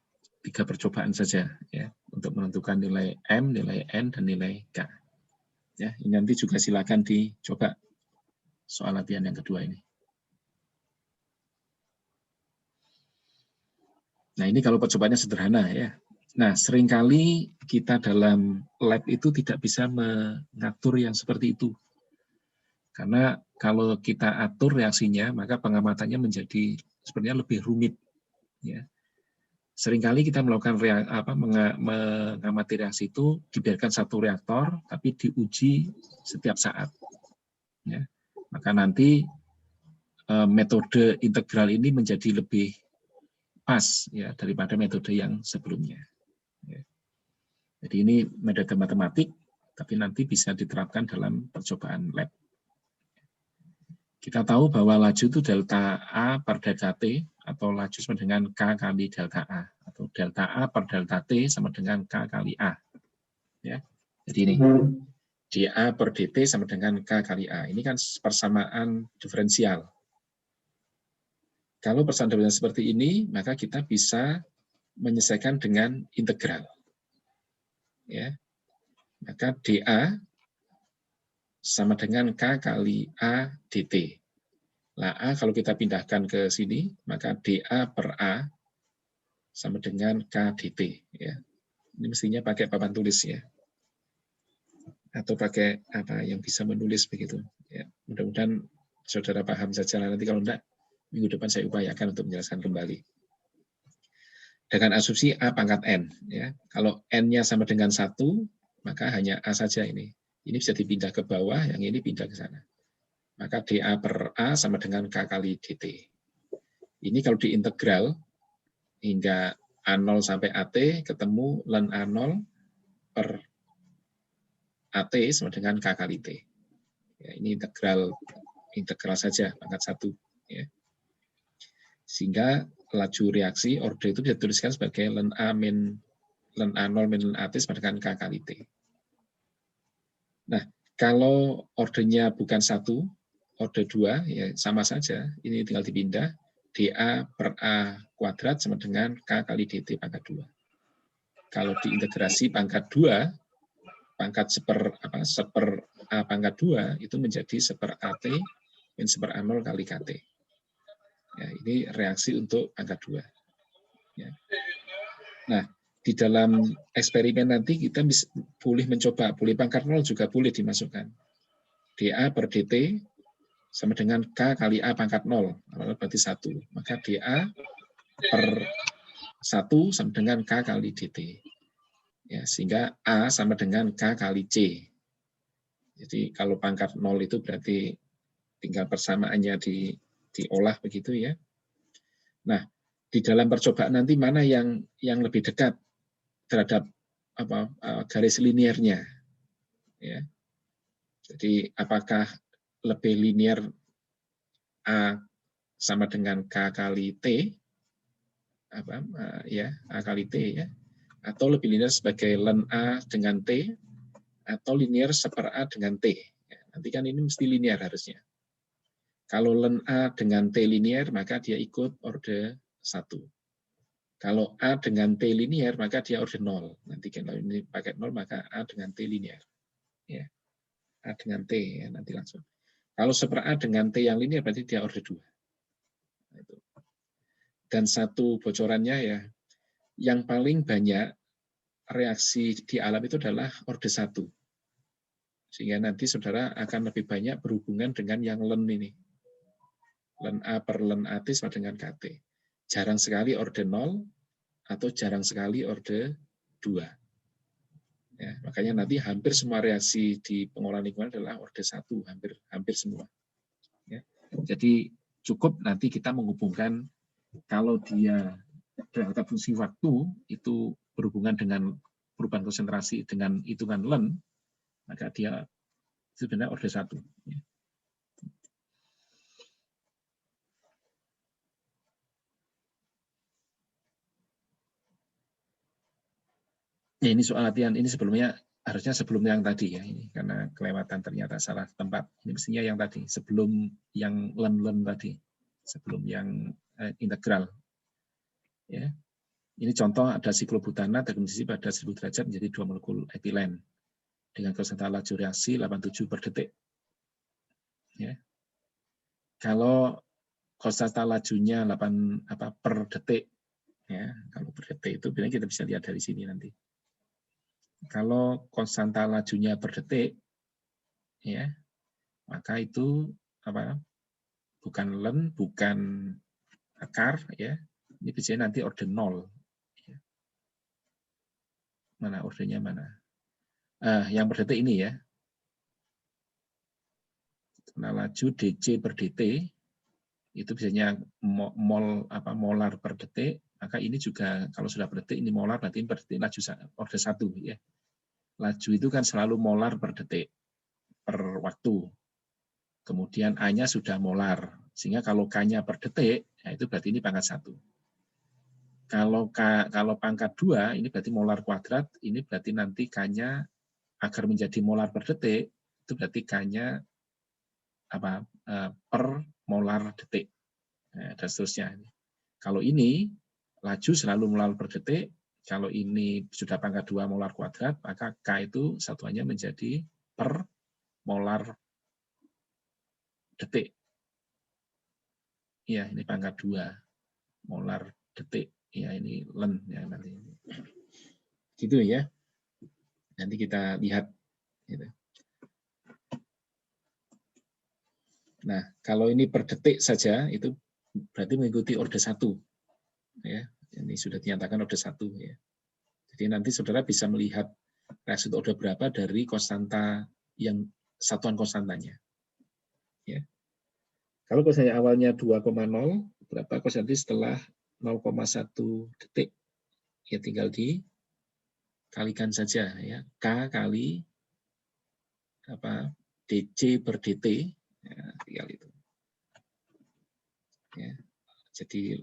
3 percobaan saja ya untuk menentukan nilai M, nilai N, dan nilai K. Ya, ini nanti juga silakan dicoba soal latihan yang kedua ini. Nah, ini kalau percobaannya sederhana ya. Nah, seringkali kita dalam lab itu tidak bisa mengatur yang seperti itu. Karena kalau kita atur reaksinya, maka pengamatannya menjadi sebenarnya lebih rumit. Ya. Seringkali kita melakukan mengamati reaksi itu dibiarkan satu reaktor, tapi diuji setiap saat. Ya. Maka nanti metode integral ini menjadi lebih pas ya daripada metode yang sebelumnya. Ya. Jadi ini metode matematik, tapi nanti bisa diterapkan dalam percobaan lab. Kita tahu bahwa laju itu delta A per delta T, atau laju sama dengan K kali delta A, atau delta A per delta T sama dengan K kali A. Ya. Jadi ini, dA per dt sama dengan K kali A. Ini kan persamaan diferensial. Kalau persamaan diferensial seperti ini, maka kita bisa menyelesaikan dengan integral. Ya. Maka dA sama dengan K kali A dt. Nah, A kalau kita pindahkan ke sini, maka dA per A sama dengan K dt. Ya. Ini mestinya pakai papan tulis ya. Atau pakai apa yang bisa menulis begitu. Ya. Mudah-mudahan saudara paham saja. Nanti kalau enggak, minggu depan saya upayakan untuk menjelaskan kembali. Dengan asumsi A pangkat N. Ya. Kalau N-nya sama dengan 1, maka hanya A saja ini. Ini bisa dipindah ke bawah, yang ini pindah ke sana. Maka dA per A sama dengan K kali dt. Ini kalau diintegral hingga A0 sampai AT, ketemu ln A0 per AT sama dengan K kali T. Ya, ini integral saja, pangkat 1. Ya. Sehingga laju reaksi order itu bisa dituliskan sebagai ln A0 min ln AT sama dengan K kali T. Nah, kalau ordernya bukan 1, order 2, ya sama saja. Ini tinggal dipindah. dA per A kuadrat sama dengan K kali dt pangkat 2. Kalau diintegrasi pangkat 2, pangkat seper A pangkat 2, itu menjadi seper AT min seper A0 kali KT. Ya, ini reaksi untuk pangkat 2. Ya. Nah, di dalam eksperimen nanti kita boleh mencoba, boleh pangkat 0 juga boleh dimasukkan. dA per dt sama dengan K kali A pangkat 0, berarti 1. Maka dA per 1 sama dengan K kali dt. Ya, sehingga A sama dengan K kali C. Jadi kalau pangkat 0 itu berarti tinggal persamaannya diolah begitu ya. Nah, di dalam percobaan nanti mana yang lebih dekat terhadap garis linearnya. Ya. Jadi apakah lebih linear A sama dengan K kali T, A kali T ya, atau lebih linear sebagai ln A dengan T, atau linear seper A dengan T. Ya, nanti kan ini mesti linear harusnya. Kalau ln A dengan T linear, maka dia ikut order 1. Kalau A dengan T linear, maka dia order 0. Nanti kalau ini pakai 0, maka A dengan T linear. Ya. A dengan T, ya, nanti langsung. Kalau seper A dengan T yang linear, berarti dia order 2. Dan satu bocorannya ya, yang paling banyak reaksi di alam itu adalah order 1. Sehingga nanti saudara akan lebih banyak berhubungan dengan yang ln ini. Ln A per ln AT sama dengan KT. Jarang sekali order 0 atau jarang sekali order 2. Ya, makanya nanti hampir semua reaksi di pengolahan lingkungan adalah order 1, hampir semua. Ya. Jadi cukup nanti kita menghubungkan kalau dia delta fungsi waktu itu berhubungan dengan perubahan konsentrasi dengan hitungan ln, maka dia sebenarnya order 1. Ya. Ya, ini soal latihan, ini sebelumnya harusnya sebelum yang tadi ya, ini karena kelewatan ternyata salah tempat. Ini mestinya yang tadi, sebelum yang ln tadi, sebelum yang integral. Ya. Ini contoh ada siklobutana terkondisi pada 1000 derajat menjadi 2 molekul etilen dengan konsentrasi laju reaksi 87 per detik. Ya. Kalau konsentrasi lajunya 8 per detik, ya, kalau per detik itu kita bisa lihat dari sini nanti. Kalau konstanta lajunya per detik, ya, maka itu bukan ln, bukan akar, ya, ini biasanya nanti order 0. Ya. Mana ordernya mana? Yang per detik ini ya. Nah, laju dc per dt itu biasanya molar per detik, maka ini juga kalau sudah per detik, ini molar berarti per detik laju order 1 ya. Laju itu kan selalu molar per detik per waktu. Kemudian A-nya sudah molar, sehingga kalau K-nya per detik, ya itu berarti ini pangkat 1. Kalau pangkat 2, ini berarti molar kuadrat, ini berarti nanti K-nya agar menjadi molar per detik, itu berarti K-nya per molar detik, dan seterusnya. Kalau ini laju selalu molar per detik, kalau ini sudah pangkat 2 molar kuadrat, maka K itu satuannya menjadi per molar detik. Ya, ini pangkat 2 molar detik. Ya, ini len ya nanti. Gitu ya. Nanti kita lihat gitu. Nah, kalau ini per detik saja itu berarti mengikuti order 1. Ya, ini sudah dinyatakan order 1 ya. Jadi nanti saudara bisa melihat reaksi order berapa dari konstanta yang satuan konstantanya. Ya. Kalau konstantanya awalnya 2,0, berapa konstanta setelah 0,1 detik? Ya tinggal dikalikan saja ya. K kali DC per DT, ya, tinggal itu. Ya. Jadi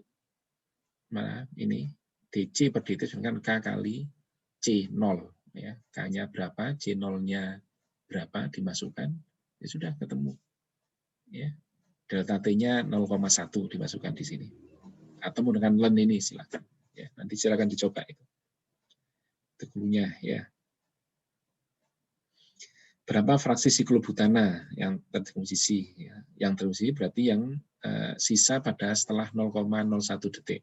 mana ini DC per DT dengan K kali C0 ya. K-nya berapa, C0-nya berapa dimasukkan, ya sudah ketemu. Ya. Delta T-nya 0,1 dimasukkan di sini. Atau dengan len ini silakan. Ya, nanti silakan dicoba itu. Itu cluenya ya. Berapa fraksi siklobutana yang terdekomposisi ya. Yang terdekomposisi berarti yang sisa pada setelah 0,01 detik.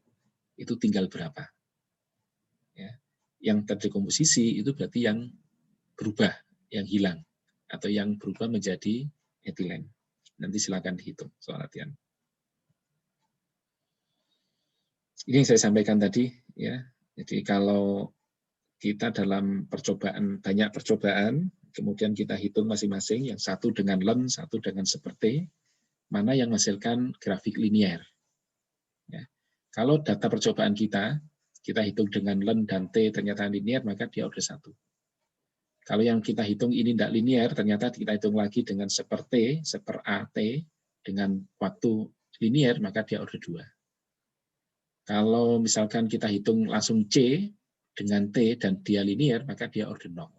Itu tinggal berapa? Ya. Yang terdekomposisi itu berarti yang berubah, yang hilang atau yang berubah menjadi etilen. Nanti silakan dihitung soal latihan. Ini yang saya sampaikan tadi ya. Jadi kalau kita dalam percobaan, banyak percobaan, kemudian kita hitung masing-masing, yang satu dengan len, satu dengan seperti, mana yang menghasilkan grafik linier. Ya. Kalau data percobaan kita hitung dengan len dan T ternyata linier, maka dia order 1. Kalau yang kita hitung ini tidak linier, ternyata kita hitung lagi dengan seperti, seper AT, dengan waktu linier, maka dia order 2. Kalau misalkan kita hitung langsung C dengan T dan dia linier, maka dia order 0.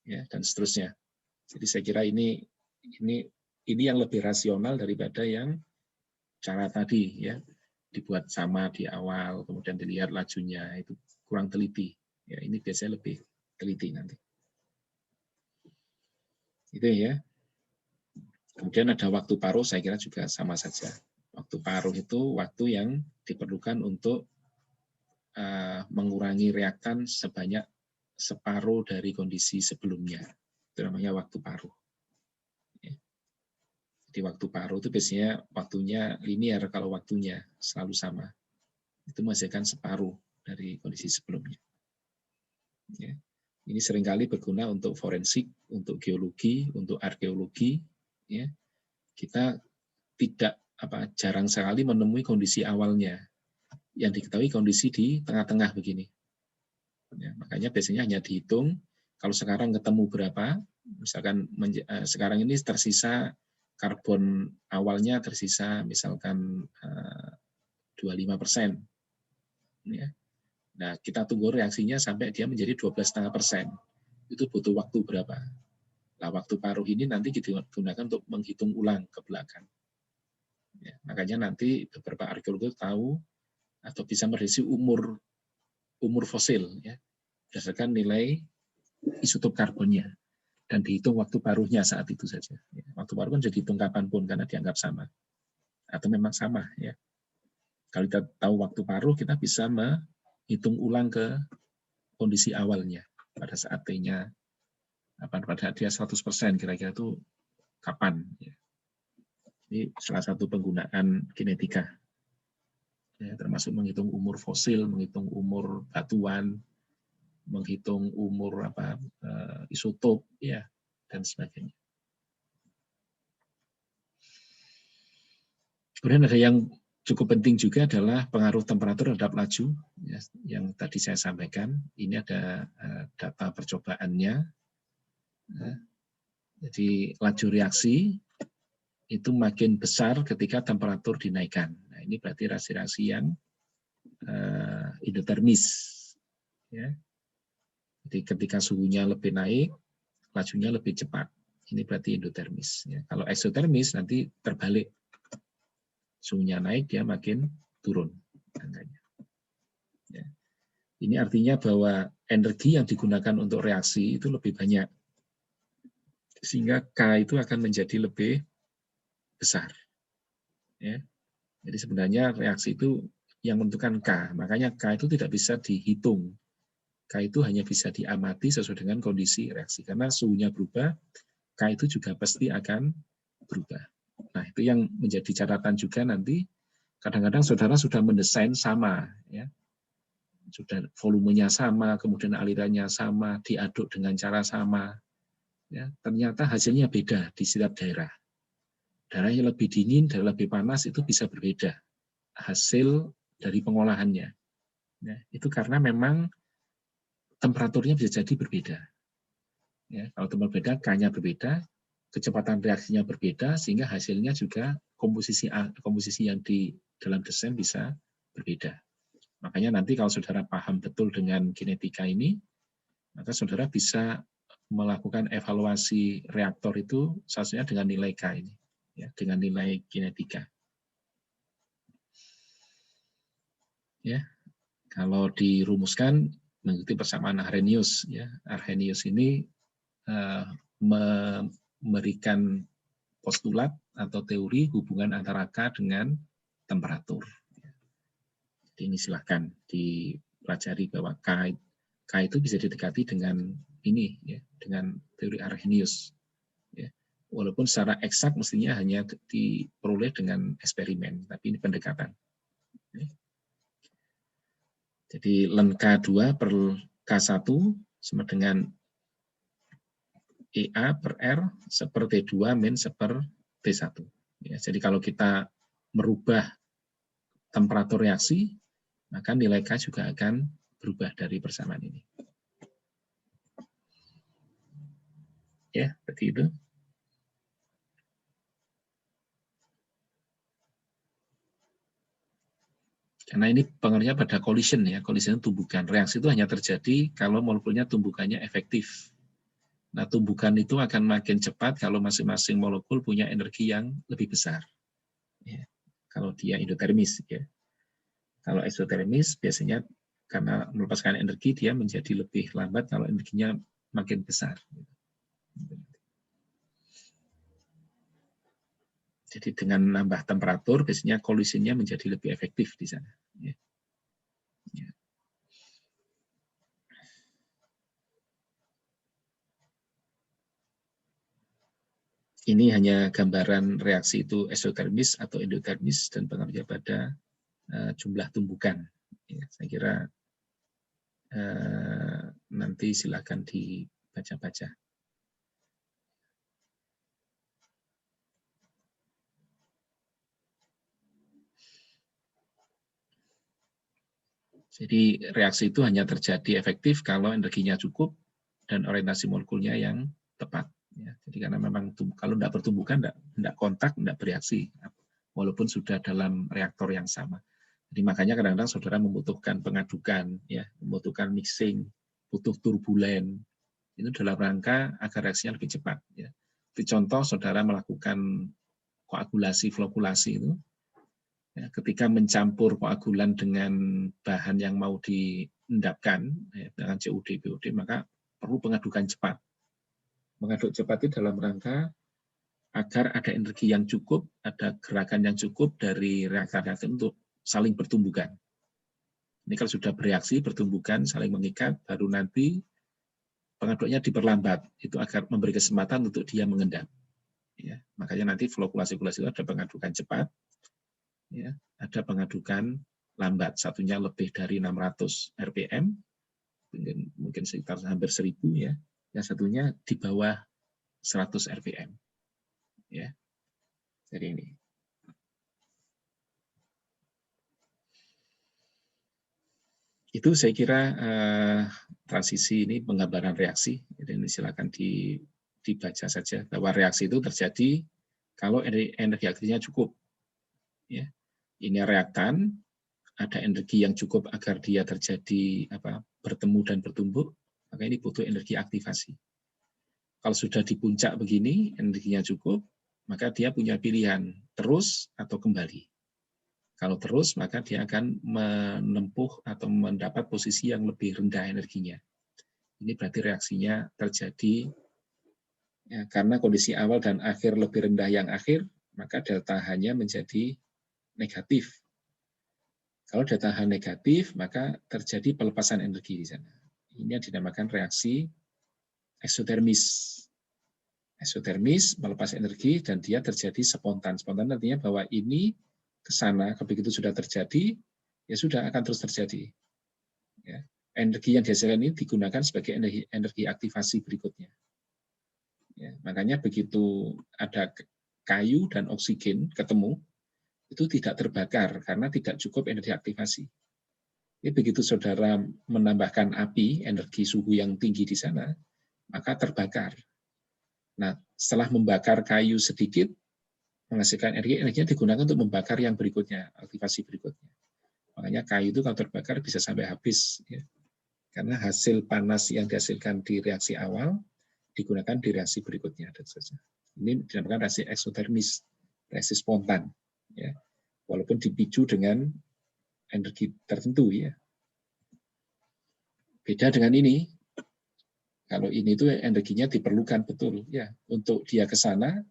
Ya, dan seterusnya. Jadi saya kira ini yang lebih rasional daripada yang cara tadi ya, dibuat sama di awal, kemudian dilihat lajunya, itu kurang teliti. Ya, ini biasanya lebih teliti nanti. Itu ya. Kemudian ada waktu paruh, saya kira juga sama saja. Waktu paruh itu waktu yang diperlukan untuk mengurangi reaktan sebanyak separuh dari kondisi sebelumnya. Itu namanya waktu paruh. Ya. Jadi waktu paruh itu biasanya waktunya linear, kalau waktunya selalu sama. Itu menghasilkan separuh dari kondisi sebelumnya. Ya. Ini seringkali berguna untuk forensik, untuk geologi, untuk arkeologi. Ya. Kita tidak jarang sekali menemui kondisi awalnya. Yang diketahui kondisi di tengah-tengah begini. Ya, makanya biasanya hanya dihitung, kalau sekarang ketemu berapa, misalkan sekarang ini tersisa karbon awalnya tersisa misalkan 25%. Ya. Nah, kita tunggu reaksinya sampai dia menjadi 12,5%. Itu butuh waktu berapa? Nah, waktu paruh ini nanti digunakan untuk menghitung ulang ke belakang. Ya, makanya nanti beberapa arkeolog tahu atau bisa memprediksi umur fosil ya, berdasarkan nilai isotop karbonnya dan dihitung waktu paruhnya saat itu saja. Ya, waktu paruh kan jadi hitung kapanpun karena dianggap sama atau memang sama ya. Kalau kita tahu waktu paruh, kita bisa menghitung ulang ke kondisi awalnya pada saat T-nya pada dia 100% kira-kira itu kapan ya. Ini salah satu penggunaan kinetika. Ya, termasuk menghitung umur fosil, menghitung umur batuan, menghitung umur isotop ya dan sebagainya. Kemudian ada yang cukup penting juga adalah pengaruh temperatur terhadap laju, ya, yang tadi saya sampaikan. Ini ada data percobaannya. Ya. Jadi laju reaksi itu makin besar ketika temperatur dinaikkan. Nah, ini berarti reaksi-reaksi yang endotermis. Ya. Jadi ketika suhunya lebih naik, lajunya lebih cepat. Ini berarti endotermis. Ya. Kalau eksotermis nanti terbalik. Suhunya naik, dia makin turun angkanya. Ya. Ini artinya bahwa energi yang digunakan untuk reaksi itu lebih banyak. Sehingga K itu akan menjadi lebih besar. Ya. Jadi sebenarnya reaksi itu yang menentukan K. Makanya K itu tidak bisa dihitung. K itu hanya bisa diamati sesuai dengan kondisi reaksi. Karena suhunya berubah, K itu juga pasti akan berubah. Nah, itu yang menjadi catatan juga nanti. Kadang-kadang saudara sudah mendesain sama, ya, sudah volumenya sama, kemudian alirannya sama, diaduk dengan cara sama, ya, ternyata hasilnya beda di setiap daerah. Daerah yang lebih dingin, daerah lebih panas itu bisa berbeda hasil dari pengolahannya. Ya, itu karena memang temperaturnya bisa jadi berbeda. Ya, kalau temperatur berbeda, K-nya berbeda, kecepatan reaksinya berbeda, sehingga hasilnya juga komposisi yang di dalam desain bisa berbeda. Makanya nanti kalau saudara paham betul dengan kinetika ini, maka saudara bisa melakukan evaluasi reaktor itu sesuai dengan nilai K ini, ya, dengan nilai kinetika. Ya, kalau dirumuskan mengikuti persamaan Arrhenius, ya, Arrhenius ini memberikan postulat atau teori hubungan antara K dengan temperatur. Jadi ini silahkan dipelajari bahwa K itu bisa didekati dengan ini, ya, dengan teori Arrhenius. Ya. Walaupun secara eksak mestinya hanya diperoleh dengan eksperimen, tapi ini pendekatan. Ya. Jadi ln K2 per K1 sama dengan EA per R seper T2 min seper T1. Ya, jadi kalau kita merubah temperatur reaksi, maka nilai K juga akan berubah dari persamaan ini. Ya, seperti itu. Karena ini pengaruhnya pada collision, ya, collision tumbukan. Reaksi itu hanya terjadi kalau molekulnya tumbukannya efektif. Nah, tumbukan itu akan makin cepat kalau masing-masing molekul punya energi yang lebih besar. Ya, kalau dia endotermis, ya. Kalau eksotermis biasanya karena melepaskan energi dia menjadi lebih lambat kalau energinya makin besar. Jadi dengan nambah temperatur biasanya kolisinya menjadi lebih efektif di sana. Ya. Ya. Ini hanya gambaran reaksi itu eksotermis atau endotermis dan pengaruhnya pada jumlah tumbukan. Ya, saya kira nanti silakan dibaca-baca. Jadi reaksi itu hanya terjadi efektif kalau energinya cukup dan orientasi molekulnya yang tepat. Ya, jadi karena memang kalau tidak bertumbukan, tidak kontak, tidak bereaksi, walaupun sudah dalam reaktor yang sama. Jadi makanya kadang-kadang saudara membutuhkan pengadukan, ya, membutuhkan mixing, butuh turbulen. Itu dalam rangka agar reaksinya lebih cepat. Ya. Di contoh saudara melakukan koagulasi, flokulasi itu, ya, ketika mencampur koagulan dengan bahan yang mau diendapkan, ya, dengan COD, BOD, maka perlu pengadukan cepat. Mengaduk cepat itu dalam rangka agar ada energi yang cukup, ada gerakan yang cukup dari reaktor-reaktor untuk saling bertumbukan. Ini kalau sudah bereaksi, bertumbukan, saling mengikat, baru nanti pengaduknya diperlambat, itu agar memberi kesempatan untuk dia mengendap. Ya, makanya nanti flokulasi-flokulasi itu ada pengadukan cepat, ya, ada pengadukan lambat, satunya lebih dari 600 rpm, mungkin sekitar hampir 1000, ya, yang satunya di bawah 100 rpm. Ya. Jadi ini. Itu saya kira transisi ini penggambaran reaksi. Jadi silakan dibaca saja bahwa reaksi itu terjadi kalau energi aktifnya cukup. Ya. Ini reaktan, ada energi yang cukup agar dia terjadi bertemu dan bertumbuh, maka ini butuh energi aktivasi. Kalau sudah di puncak begini, energinya cukup, maka dia punya pilihan terus atau kembali. Kalau terus, maka dia akan menempuh atau mendapat posisi yang lebih rendah energinya. Ini berarti reaksinya terjadi ya, karena kondisi awal dan akhir lebih rendah yang akhir, maka delta H-nya menjadi negatif. Kalau delta H negatif, maka terjadi pelepasan energi di sana. Ini yang dinamakan reaksi eksotermis. Eksotermis melepas energi dan dia terjadi spontan. Spontan artinya bahwa ini ke sana, begitu sudah terjadi, ya sudah akan terus terjadi. Ya. Energi yang dihasilkan ini digunakan sebagai energi aktivasi berikutnya. Ya. Makanya begitu ada kayu dan oksigen ketemu, itu tidak terbakar karena tidak cukup energi aktivasi. Jadi begitu saudara menambahkan api, energi suhu yang tinggi di sana, maka terbakar. Nah, setelah membakar kayu sedikit, menghasilkan energi, energinya digunakan untuk membakar yang berikutnya, aktivasi berikutnya. Makanya kayu itu kalau terbakar bisa sampai habis, ya. Karena hasil panas yang dihasilkan di reaksi awal digunakan di reaksi berikutnya. Dan ini dinamakan reaksi eksotermis, reaksi spontan, ya. Walaupun dipicu dengan energi tertentu, ya. Beda dengan ini. Kalau ini tuh energinya diperlukan betul, ya, untuk dia ke sana.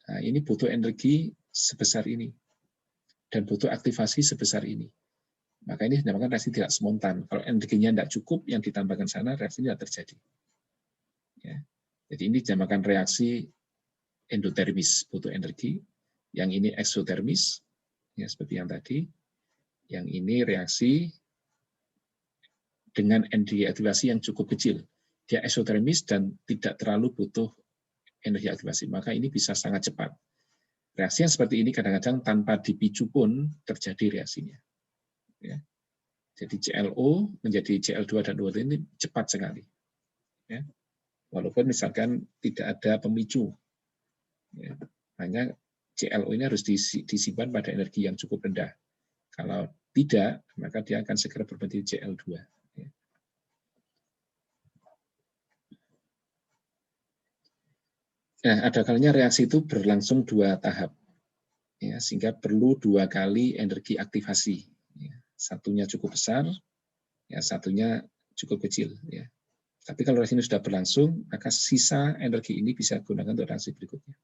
Nah, ini butuh energi sebesar ini dan butuh aktivasi sebesar ini. Maka ini dinamakan reaksi tidak spontan. Kalau energinya tidak cukup, yang ditambahkan sana reaksi tidak terjadi. Ya. Jadi ini dinamakan reaksi endotermis, butuh energi. Yang ini eksotermis, ya seperti yang tadi. Yang ini reaksi dengan energi aktivasi yang cukup kecil. Dia eksotermis dan tidak terlalu butuh energi aktivasi, maka ini bisa sangat cepat. Reaksi yang seperti ini kadang-kadang tanpa dipicu pun terjadi reaksinya. Ya. Jadi ClO menjadi Cl2 dan O2 ini cepat sekali. Ya. Walaupun misalkan tidak ada pemicu. Ya. Hanya ClO ini harus disimpan pada energi yang cukup rendah. Kalau tidak, maka dia akan segera berubah menjadi Cl2. Ya. Nah, ada kalanya reaksi itu berlangsung 2 tahap, ya, sehingga perlu 2 kali energi aktivasi. Ya. Satunya cukup besar, ya, satunya cukup kecil. Ya. Tapi kalau reaksi ini sudah berlangsung, maka sisa energi ini bisa digunakan untuk reaksi berikutnya.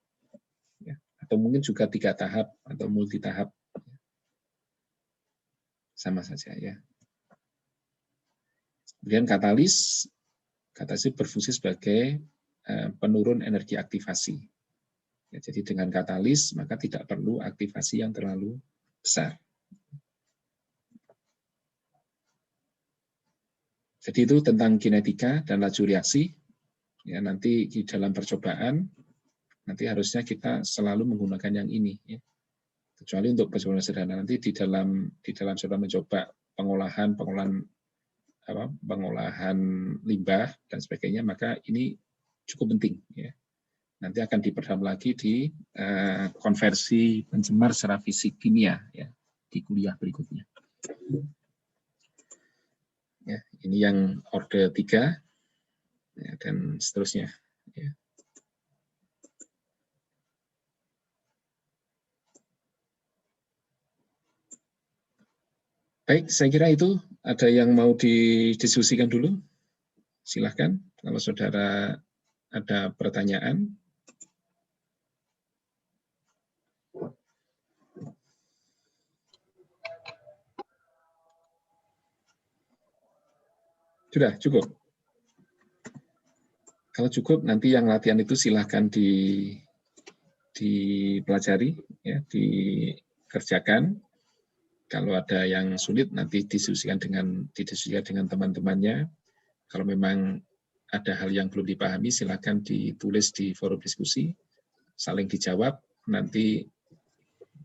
Ya. Atau mungkin juga 3 tahap atau multi tahap. Sama saja, ya. Kemudian katalis berfungsi sebagai penurun energi aktivasi. Ya, jadi dengan katalis maka tidak perlu aktivasi yang terlalu besar. Jadi itu tentang kinetika dan laju reaksi. Ya, nanti di dalam percobaan nanti harusnya kita selalu menggunakan yang ini. Ya. Kecuali untuk percobaan sederhana nanti di dalam saudara mencoba pengolahan limbah dan sebagainya, maka ini cukup penting. Ya. Nanti akan diperdalam lagi di konversi pencemar secara fisik kimia, ya, di kuliah berikutnya. Ya, ini yang orde 3 ya, dan seterusnya. Ya. Baik, saya kira itu. Ada yang mau didiskusikan dulu? Silahkan, kalau saudara ada pertanyaan. Sudah, cukup. Kalau cukup, nanti yang latihan itu silahkan dipelajari, ya, dikerjakan. Kalau ada yang sulit, nanti didiskusikan dengan teman-temannya. Kalau memang ada hal yang belum dipahami, silakan ditulis di forum diskusi, saling dijawab, nanti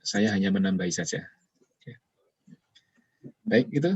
saya hanya menambahi saja. Baik, itu